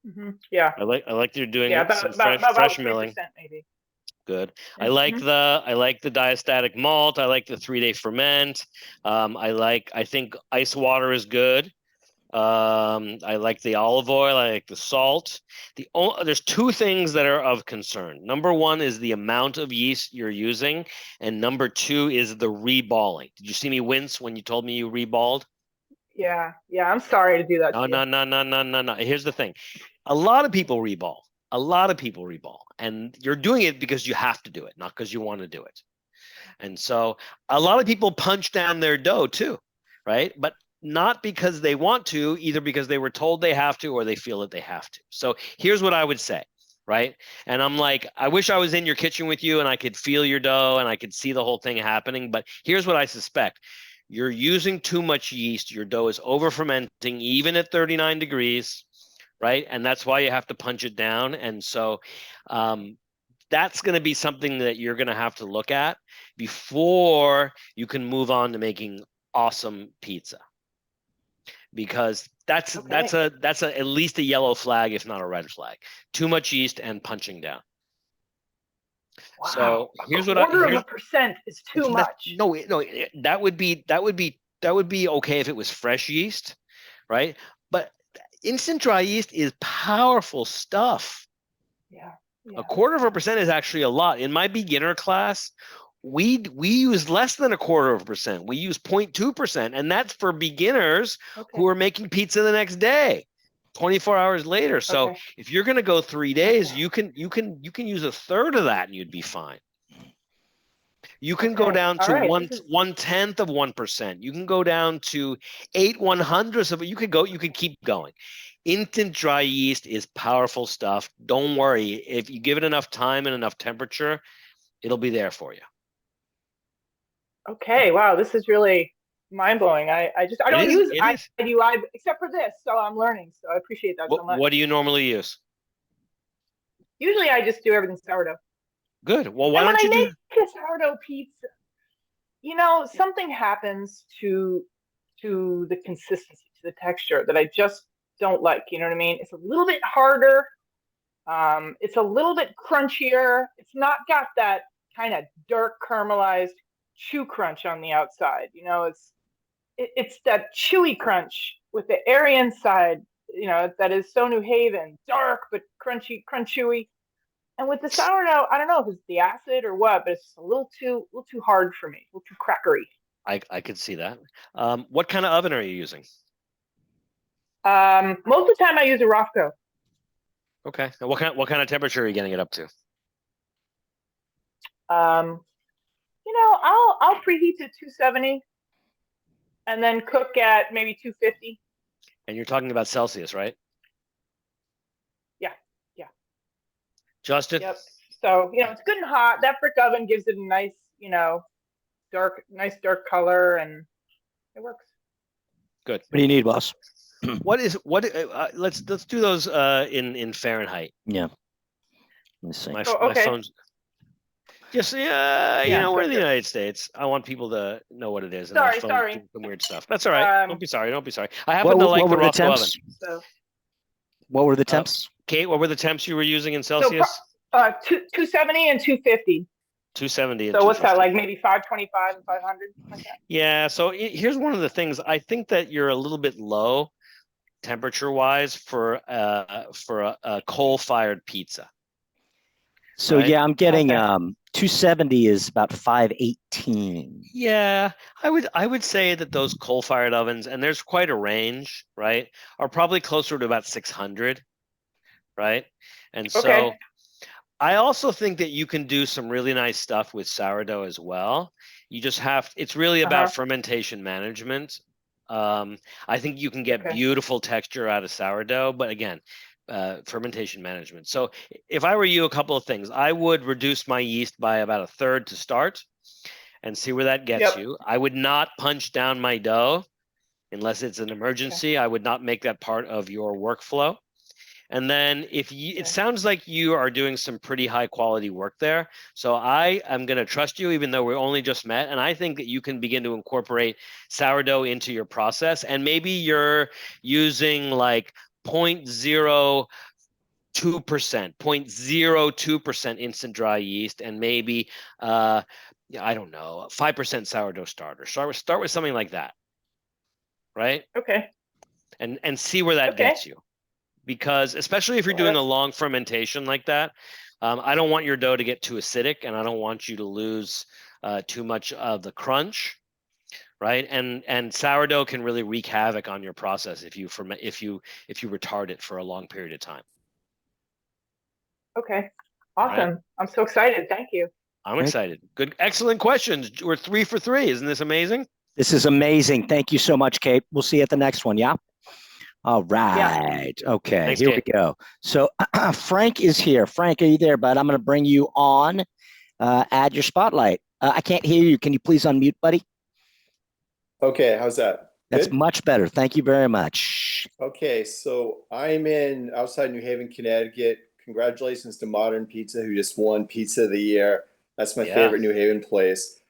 Mm-hmm. Yeah. I like that you're doing some fresh milling. Maybe. Good. I like the diastatic malt. I like the 3-day ferment. I think ice water is good. I like the olive oil. I like the salt. There's 2 things that are of concern. Number 1 is the amount of yeast you're using, and number 2 is the reballing. Did you see me wince when you told me you reballed? Yeah. I'm sorry to do that. No, no, no, no, no, no, no. Here's the thing. A lot of people reball. A lot of people reball. And you're doing it because you have to do it, not because you want to do it. And so a lot of people punch down their dough too, right? But not because they want to, either because they were told they have to or they feel that they have to. So here's what I would say, right? And I'm like, I wish I was in your kitchen with you and I could feel your dough and I could see the whole thing happening. But here's what I suspect. You're using too much yeast. Your dough is over fermenting, even at 39 degrees, right? And that's why you have to punch it down. And so that's going to be something that you're going to have to look at before you can move on to making awesome pizza. Because that's at least a yellow flag, if not a red flag. Too much yeast and punching down. Wow. So here's what quarter of a percent is too much. No, that would be okay if it was fresh yeast, right? But instant dry yeast is powerful stuff. Yeah. A quarter of a percent is actually a lot. In my beginner class, we use less than a quarter of a percent. We use 0.2%, and that's for beginners who are making pizza the next day, 24 hours later. So if you're going to go 3 days, you can use a third of that, and you'd be fine. You can go down to 1/10 of 1%. You can go down to 8/100ths of it. You could keep going. Instant dry yeast is powerful stuff. Don't worry. If you give it enough time and enough temperature, it'll be there for you. Okay. Wow. This is really mind-blowing. I don't use IUI except for this, so I'm learning. So I appreciate that so much. What do you normally use? Usually I just do everything sourdough. Good. Well, why don't you make a sourdough pizza, something happens to the consistency, to the texture that I just don't like. You know what I mean? It's a little bit harder. It's a little bit crunchier. It's not got that kind of dark caramelized chew crunch on the outside. It's that chewy crunch with the airy inside. That is so New Haven, dark but crunchy. And with the sourdough, I don't know if it's the acid or what, but it's a little too hard for me, a little too crackery. I could see that. What kind of oven are you using? Most of the time I use a Rofco. Okay. And what kind of temperature are you getting it up to? I'll preheat to 270 and then cook at maybe 250. And you're talking about Celsius, right? Yeah. Justin? Yep. So, it's good and hot. That brick oven gives it a nice, dark color, and it works. Good. What do you need, boss? Let's do those in Fahrenheit. Yeah. Let me see. My phone's just we're in the United States. I want people to know what it is. And Sorry. Some weird stuff. That's all right. Don't be sorry. I happen What to like the were the Rofco temps? oven. What were the temps? Kate, what were the temps you were using in Celsius? 270 and 250. 270. So what's that, like maybe 525 and 500? Like that? Yeah. So here's one of the things. I think that you're a little bit low temperature-wise for a coal-fired pizza. So right? I'm getting 270 is about 518. Yeah, I would say that those coal-fired ovens, and there's quite a range, right, are probably closer to about 600, right? And so I also think that you can do some really nice stuff with sourdough as well. You just it's really about fermentation management. I think you can get beautiful texture out of sourdough, but again, fermentation management. So if I were you, a couple of things. I would reduce my yeast by about a third to start and see where that gets you. I would not punch down my dough unless it's an emergency. I would not make that part of your workflow. And then it sounds like you are doing some pretty high quality work there. So I am going to trust you, even though we only just met. And I think that you can begin to incorporate sourdough into your process. And maybe you're using like 0.02%, 0.02% instant dry yeast, and maybe, I don't know, 5% sourdough starter. Start with something like that. Right? Okay. And see where that gets you. Because especially if you're doing a long fermentation like that, I don't want your dough to get too acidic, and I don't want you to lose too much of the crunch. right? And sourdough can really wreak havoc on your process if you retard it for a long period of time. Okay. All Awesome. right? I'm so excited. Thank you. I'm excited. Good, excellent questions. We're 3 for 3. Isn't this amazing? This is amazing. Thank you so much, Kate. We'll see you at the next one. Yeah. All Yeah. right. Okay. Thanks, Here Kate. we go. So Frank is here. Frank, are you there, bud? I'm going to bring you on. Add your spotlight. I can't hear you. Can you please unmute, buddy? Okay, how's that? That's Good? much better. Thank you very much. Okay, so I'm in outside New Haven, Connecticut. Congratulations to Modern Pizza, who just won Pizza of the Year. That's my favorite New Haven place.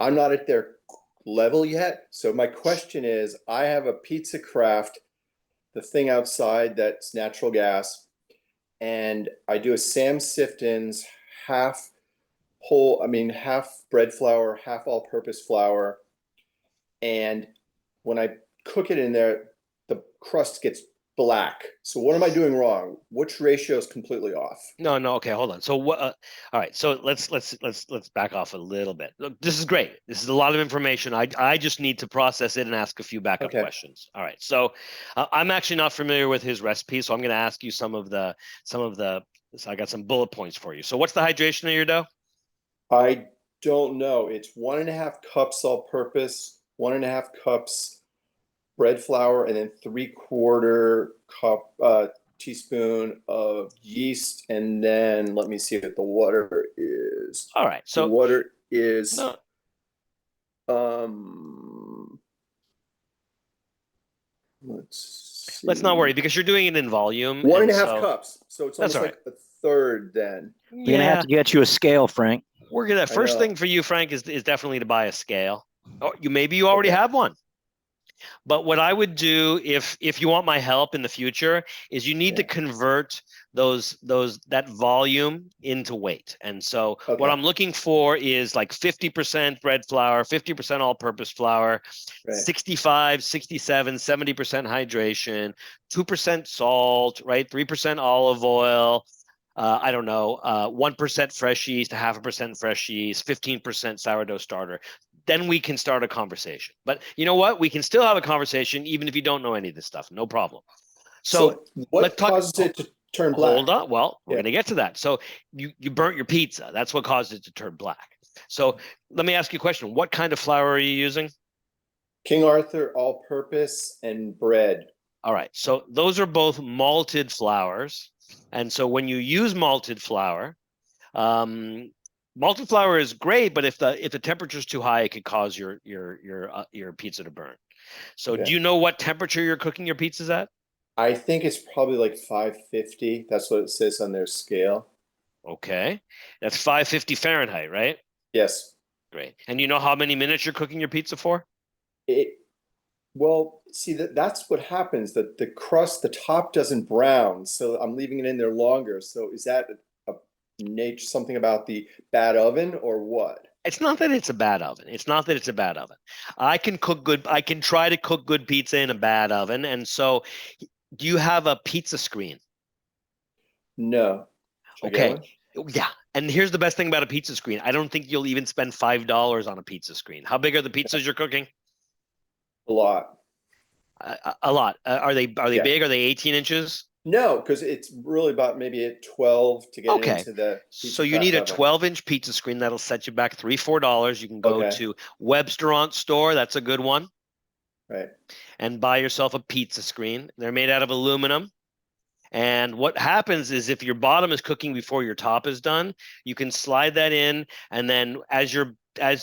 I'm not at their level yet. So my question is, I have a Pizza Craft, the thing outside that's natural gas, and I do a Sam Sifton's half bread flour, half all-purpose flour. And when I cook it in there, the crust gets black. So what am I doing wrong? Which ratio is completely off? No. Okay, hold on. So what? All right. So let's back off a little bit. Look, this is great. This is a lot of information. I just need to process it and ask a few backup questions. All right. So I'm actually not familiar with his recipe, so I'm going to ask you some of the. So I got some bullet points for you. So what's the hydration of your dough? I don't know. It's 1.5 cups all-purpose, 1.5 cups bread flour, and then 3/4 cup teaspoon of yeast, and then let me see what the water is. All right, so the water is let's not worry because you're doing it in volume. 1.5 cups, so it's almost all like a third. Then we're gonna have to get you a scale, Frank. We're gonna first thing for you, Frank, is definitely to buy a scale. Or you already have one. But what I would do if you want my help in the future is you need to convert that volume into weight. And so what I'm looking for is like 50% bread flour, 50% all-purpose flour, 65, 67, 70% hydration, 2% salt, right? 3% olive oil. I don't know, 1% fresh yeast, 0.5% fresh yeast, 15% sourdough starter. Then we can start a conversation. But you know what? We can still have a conversation even if you don't know any of this stuff. No problem. So what causes it to turn black? Hold on. Well, we're going to get to that. So you burnt your pizza. That's what caused it to turn black. So let me ask you a question. What kind of flour are you using? King Arthur all-purpose and bread. All right. So those are both malted flours. And so when you use malted flour, malted flour is great, but if the temperature is too high, it could cause your pizza to burn. So do you know what temperature you're cooking your pizzas at? I think it's probably like 550. That's what it says on their scale. Okay. That's 550 Fahrenheit, right? Yes. Great. And you know how many minutes you're cooking your pizza for? Well, see, that's what happens. The crust, the top doesn't brown, so I'm leaving it in there longer. So is that something about the bad oven or what? It's not that it's a bad oven. I can try to cook good pizza in a bad oven. And so do you have a pizza screen? No. Okay. Yeah. And here's the best thing about a pizza screen. I don't think you'll even spend $5 on a pizza screen. How big are the pizzas you're cooking? A lot. A lot. Are they big? Are they 18 inches? No, because it's really about maybe at 12 to get into the pizza. So you need a 12-inch pizza screen that'll set you back $3-4. You can go to Webstaurant store. That's a good one. Right. And buy yourself a pizza screen. They're made out of aluminum. And what happens is if your bottom is cooking before your top is done, you can slide that in, and then as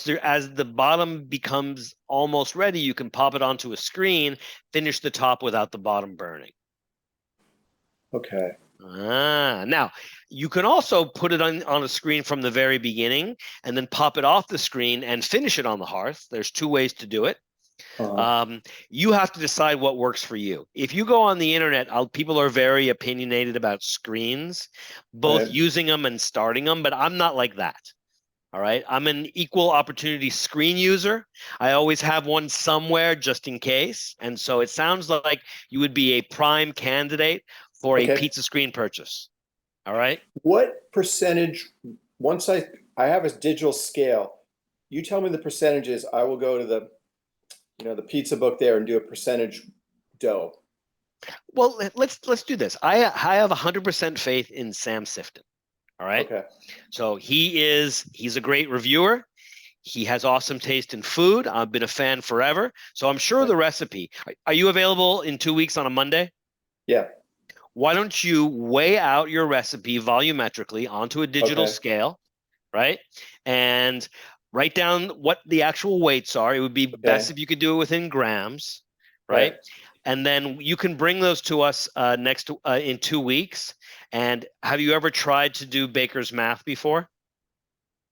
the bottom becomes almost ready, you can pop it onto a screen, finish the top without the bottom burning. Okay. Now you can also put it on a screen from the very beginning and then pop it off the screen and finish it on the hearth. There's 2 ways to do it. You have to decide what works for you. If you go on the internet, people are very opinionated about screens, both using them and starting them, but I'm not like that. All right. I'm an equal opportunity screen user. I always have one somewhere just in case. And so it sounds like you would be a prime candidate for a pizza screen purchase. All right. What percentage, once I have a digital scale, you tell me the percentages, I will go to the the pizza book there and do a percentage dough. Well, let's do this. I have 100% faith in Sam Sifton. All right. Okay. So he's a great reviewer. He has awesome taste in food. I've been a fan forever. So I'm sure the recipe. Are you available in 2 weeks on a Monday? Yeah. Why don't you weigh out your recipe volumetrically onto a digital scale, right? And write down what the actual weights are. It would be best if you could do it within grams, right? And then you can bring those to us in 2 weeks. And have you ever tried to do baker's math before?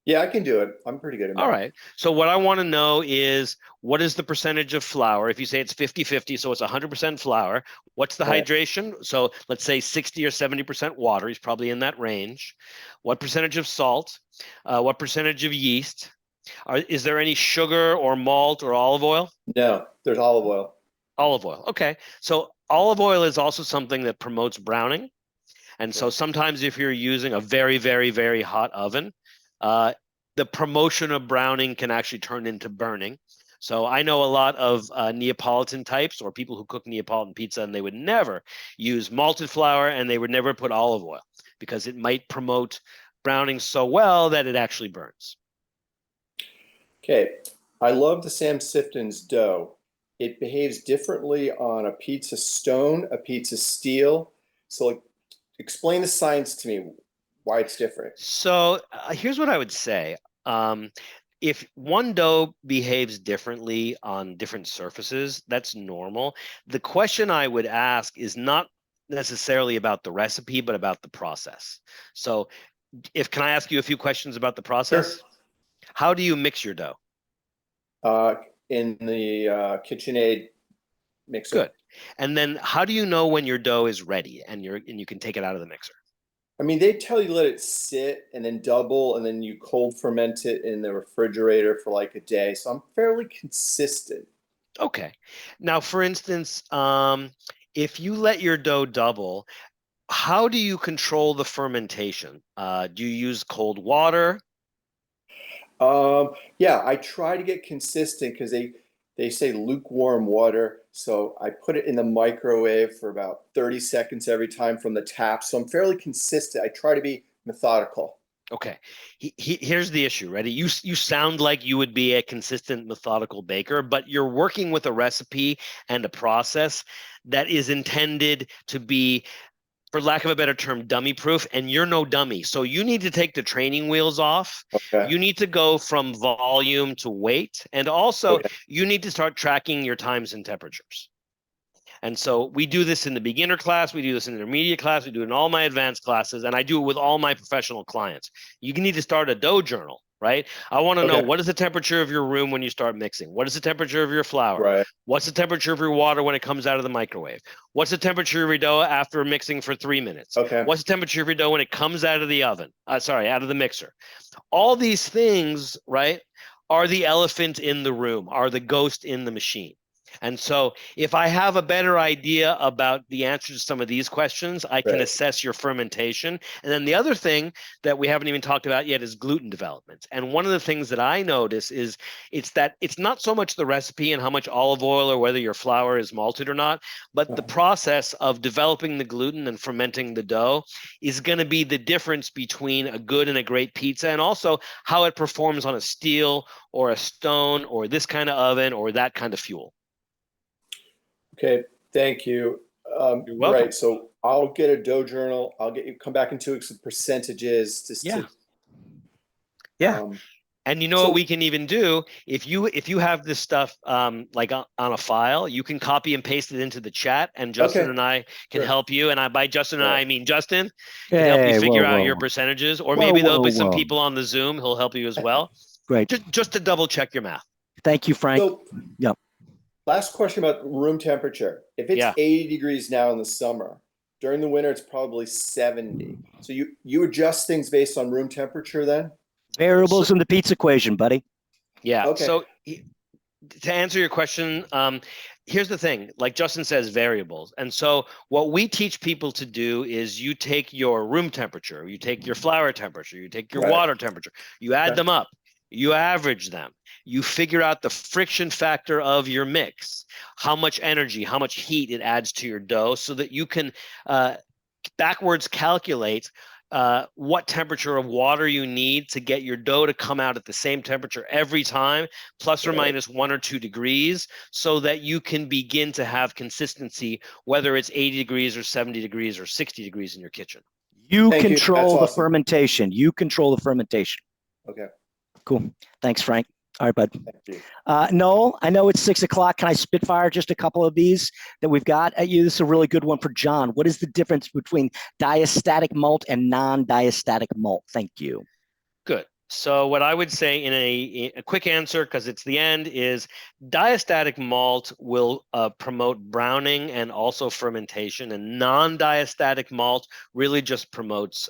Yeah, I can do it. I'm pretty good at math. All right. So what I want to know is, what is the percentage of flour? If you say it's 50-50, so it's 100% flour, what's the hydration? So let's say 60 or 70% water. He's probably in that range. What percentage of salt? What percentage of yeast? Is there any sugar or malt or olive oil? No, there's olive oil. Olive oil. Okay. So olive oil is also something that promotes browning. And so sometimes if you're using a very, very, very hot oven, the promotion of browning can actually turn into burning. So I know a lot of Neapolitan types, or people who cook Neapolitan pizza, and they would never use malted flour and they would never put olive oil because it might promote browning so well that it actually burns. Okay. I love the Sam Sifton's dough. It behaves differently on a pizza stone, a pizza steel. So explain the science to me, why it's different. So here's what I would say. If one dough behaves differently on different surfaces, that's normal. The question I would ask is not necessarily about the recipe, but about the process. So can I ask you a few questions about the process? Sure. How do you mix your dough? In the KitchenAid mixer. Good. And then how do you know when your dough is ready and you can take it out of the mixer? I mean, they tell you let it sit and then double, and then you cold ferment it in the refrigerator for like a day. So I'm fairly consistent. Okay. Now, for instance, if you let your dough double, how do you control the fermentation? Do you use cold water? Yeah, I try to get consistent because they say lukewarm water. So I put it in the microwave for about 30 seconds every time from the tap. So I'm fairly consistent. I try to be methodical. Okay. Here's the issue. Ready? You sound like you would be a consistent, methodical baker, but you're working with a recipe and a process that is intended to be, for lack of a better term, dummy proof, and you're no dummy. So you need to take the training wheels off. Okay. You need to go from volume to weight. And also you need to start tracking your times and temperatures. And so we do this in the beginner class. We do this in the intermediate class. We do it in all my advanced classes. And I do it with all my professional clients. You need to start a dough journal, right? I want to know, what is the temperature of your room when you start mixing? What is the temperature of your flour? Right. What's the temperature of your water when it comes out of the microwave? What's the temperature of your dough after mixing for 3 minutes? Okay. What's the temperature of your dough when it comes out of the oven? Out of the mixer. All these things, right, are the elephant in the room, are the ghost in the machine. And so if I have a better idea about the answer to some of these questions, I can assess your fermentation. And then the other thing that we haven't even talked about yet is gluten development. And one of the things that I notice is it's not so much the recipe and how much olive oil or whether your flour is malted or not, but the process of developing the gluten and fermenting the dough is going to be the difference between a good and a great pizza, and also how it performs on a steel or a stone or this kind of oven or that kind of fuel. Okay, thank you. You're welcome. Right, so I'll get a dough journal. I'll get you come back in 2 weeks with percentages. And you know what we can even do? If you have this stuff like on a file, you can copy and paste it into the chat, and Justin and I can help you. And by Justin and I mean Justin can help you figure out your percentages, or maybe there'll be some people on the Zoom who'll help you as well. Great. Just to double check your math. Thank you, Frank. So, last question about room temperature. If it's 80 degrees now in the summer, during the winter, it's probably 70. So you adjust things based on room temperature then? Variables in the pizza equation, buddy. Yeah. Okay. So to answer your question, here's the thing, like Justin says, variables. And so what we teach people to do is you take your room temperature, you take your flour temperature, you take your water temperature, you add them up. You average them. You figure out the friction factor of your mix, how much energy, how much heat it adds to your dough, so that you can backwards calculate what temperature of water you need to get your dough to come out at the same temperature every time, plus or minus 1 or 2 degrees, so that you can begin to have consistency, whether it's 80 degrees or 70 degrees or 60 degrees in your kitchen. You Thank you. control That's the awesome. fermentation. You control the fermentation. Okay. Cool. Thanks, Frank. All right, bud. Thank you. Noel, I know it's 6 o'clock. Can I spitfire just a couple of these that we've got at you? This is a really good one for John. What is the difference between diastatic malt and non-diastatic malt? Thank you. Good. So what I would say in a quick answer, because it's the end, is diastatic malt will promote browning and also fermentation, and non-diastatic malt really just promotes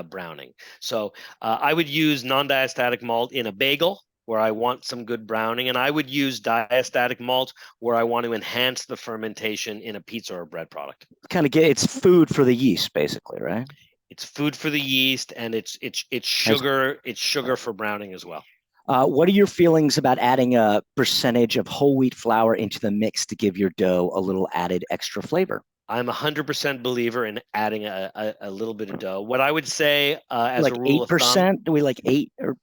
browning. So I would use non-diastatic malt in a bagel where I want some good browning, and I would use diastatic malt where I want to enhance the fermentation in a pizza or bread product. It's food for the yeast, basically, right? It's food for the yeast, and it's sugar. It's sugar for browning as well. What are your feelings about adding a percentage of whole wheat flour into the mix to give your dough a little added extra flavor? I'm 100% believer in adding a little bit of dough. What I would say as like a rule 8%? of thumb, Do we like 8? Or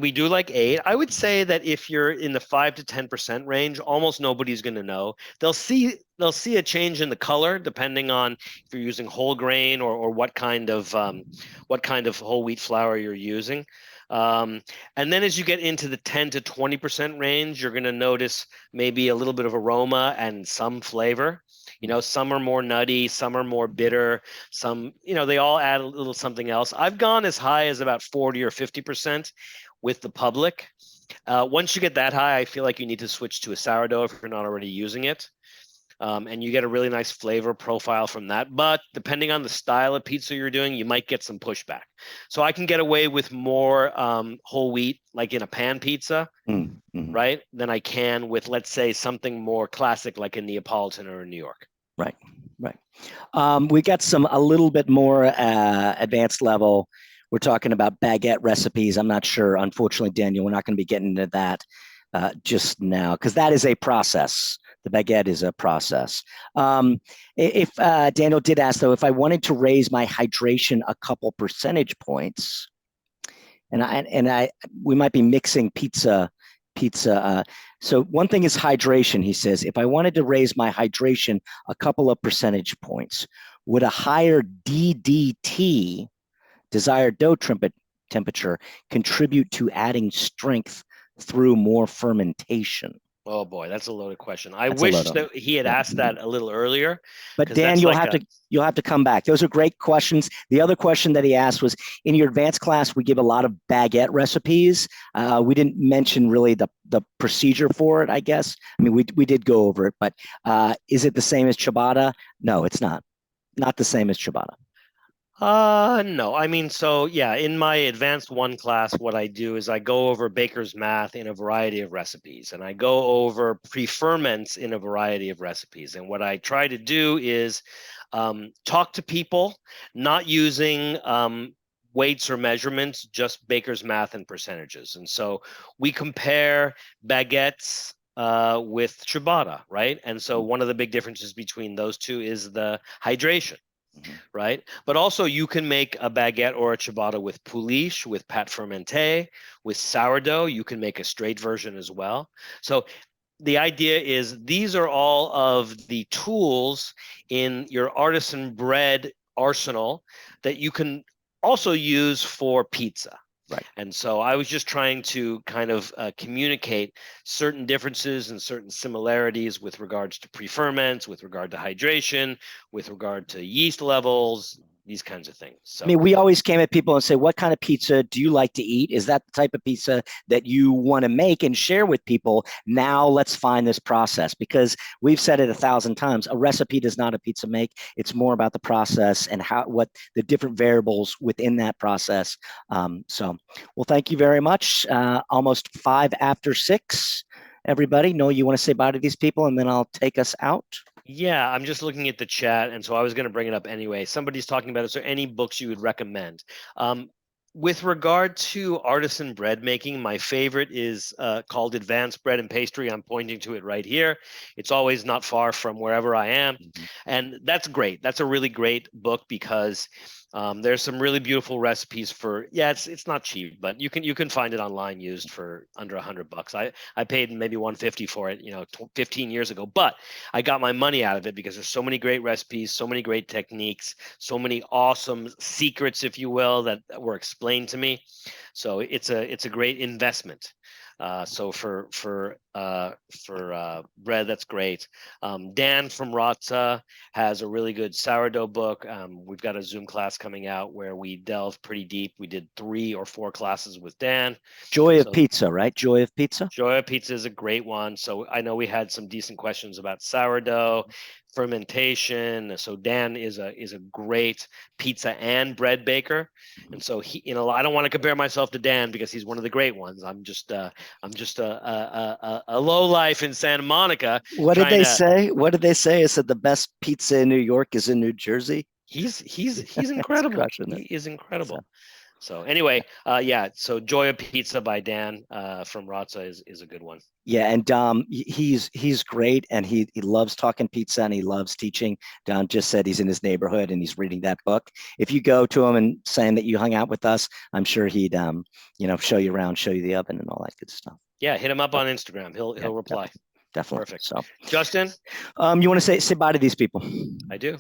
we do like 8. I would say that if you're in the 5 to 10% range, almost nobody's going to know. They'll see a change in the color depending on if you're using whole grain or what kind of whole wheat flour you're using. And then as you get into the 10 to 20% range, you're going to notice maybe a little bit of aroma and some flavor. Some are more nutty, some are more bitter, some, they all add a little something else. I've gone as high as about 40 or 50% with the public. Once you get that high, I feel like you need to switch to a sourdough if you're not already using it. And you get a really nice flavor profile from that. But depending on the style of pizza you're doing, you might get some pushback. So I can get away with more whole wheat, like in a pan pizza, right, than I can with, let's say, something more classic like a Neapolitan or a New York. Right. We got a little bit more advanced level. We're talking about baguette recipes. I'm not sure, unfortunately, Daniel, we're not going to be getting into that just now, because that is a process. The baguette is a process. If Daniel did ask, though, if I wanted to raise my hydration a couple percentage points, and we might be mixing pizza. So one thing is hydration. He says, if I wanted to raise my hydration a couple of percentage points, would a higher DDT, desired dough temperature, contribute to adding strength through more fermentation? Oh boy, that's a loaded question. I wish that he had asked that a little earlier. But Dan, you'll have to come back. Those are great questions. The other question that he asked was, in your advanced class, we give a lot of baguette recipes. We didn't mention really the procedure for it, I guess. I mean, we did go over it, but is it the same as ciabatta? No, it's not. Not the same as ciabatta. No. I mean, so yeah, in my advanced 1 class, what I do is I go over baker's math in a variety of recipes, and I go over pre-ferments in a variety of recipes. And what I try to do is talk to people, not using weights or measurements, just baker's math and percentages. And so we compare baguettes with ciabatta, right? And so one of the big differences between those two is the hydration. Right. But also you can make a baguette or a ciabatta with pouliche, with pâte fermentée, with sourdough. You can make a straight version as well. So the idea is these are all of the tools in your artisan bread arsenal that you can also use for pizza. Right. And so I was just trying to kind of communicate certain differences and certain similarities with regards to pre-ferments, with regard to hydration, with regard to yeast levels, these kinds of things. So, I mean, we always came at people and say, what kind of pizza do you like to eat? Is that the type of pizza that you want to make and share with people? Now let's find this process, because we've said it 1,000 times. A recipe does not a pizza make. It's more about the process and what the different variables within that process. Well, thank you very much. Almost 5 after 6, everybody. Noel, you want to say bye to these people and then I'll take us out? Yeah, I'm just looking at the chat, and so I was going to bring it up anyway. Somebody's talking about, is there any books you would recommend? with regard to artisan bread making, my favorite is called Advanced Bread and Pastry. I'm pointing to it right here. It's always not far from wherever I am. And that's great. That's a really great book because there's some really beautiful recipes for, it's not cheap, but you can find it online used for under $100. I paid maybe $150 for it, 15 years ago, but I got my money out of it because there's so many great recipes, so many great techniques, so many awesome secrets, if you will, that were explained to me. So it's a great investment. So for bread, that's great. Dan from Rotza has a really good sourdough book. We've got a Zoom class coming out where we delve pretty deep. We did 3 or 4 classes with Dan. Joy of Pizza, right? Joy of Pizza? Joy of Pizza is a great one. So I know we had some decent questions about sourdough, fermentation. So Dan is a great pizza and bread baker. And so he, I don't want to compare myself to Dan because he's one of the great ones. I'm just a low life in Santa Monica. What did they say? What did they say? Is that the best pizza in New York is in New Jersey? He's incredible. He is incredible. So anyway, so Joy of Pizza by Dan from Rotza is a good one. Yeah, and he's great, and he loves talking pizza and he loves teaching. Dom just said he's in his neighborhood and he's reading that book. If you go to him and saying that you hung out with us, I'm sure he'd show you around, show you the oven and all that good stuff. Yeah, hit him up on Instagram. He'll reply. Definitely. Perfect. So, Justin, you want to say bye to these people? I do.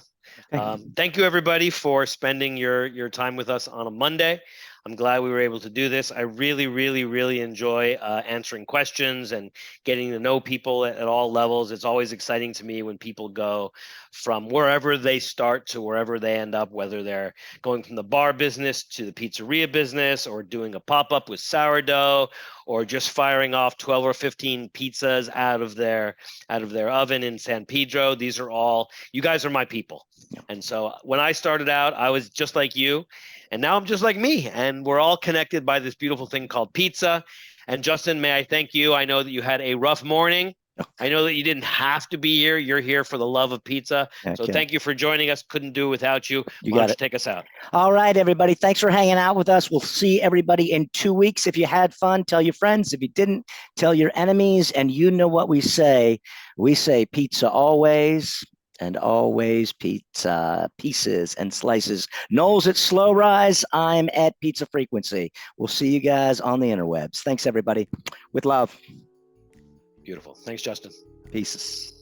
Okay. Thank you, everybody, for spending your time with us on a Monday. I'm glad we were able to do this. I really, really, really enjoy answering questions and getting to know people at all levels. It's always exciting to me when people go from wherever they start to wherever they end up, whether they're going from the bar business to the pizzeria business or doing a pop-up with sourdough or just firing off 12 or 15 pizzas out of their oven in San Pedro. These are all, you guys are my people. And so when I started out, I was just like you, and now I'm just like me, and we're all connected by this beautiful thing called pizza. And Justin, may I thank you? I know that you had a rough morning. I know that you didn't have to be here. You're here for the love of pizza. Okay. So thank you for joining us. Couldn't do it without you. Why don't you take us out? All right, everybody. Thanks for hanging out with us. We'll see everybody in 2 weeks. If you had fun, tell your friends. If you didn't, tell your enemies. And you know what we say. We say pizza always. And always pizza, pieces and slices. Noel's at Slow Rise. I'm at Pizza Frequency. We'll see you guys on the interwebs. Thanks, everybody. With love. Beautiful. Thanks, Justin. Pieces.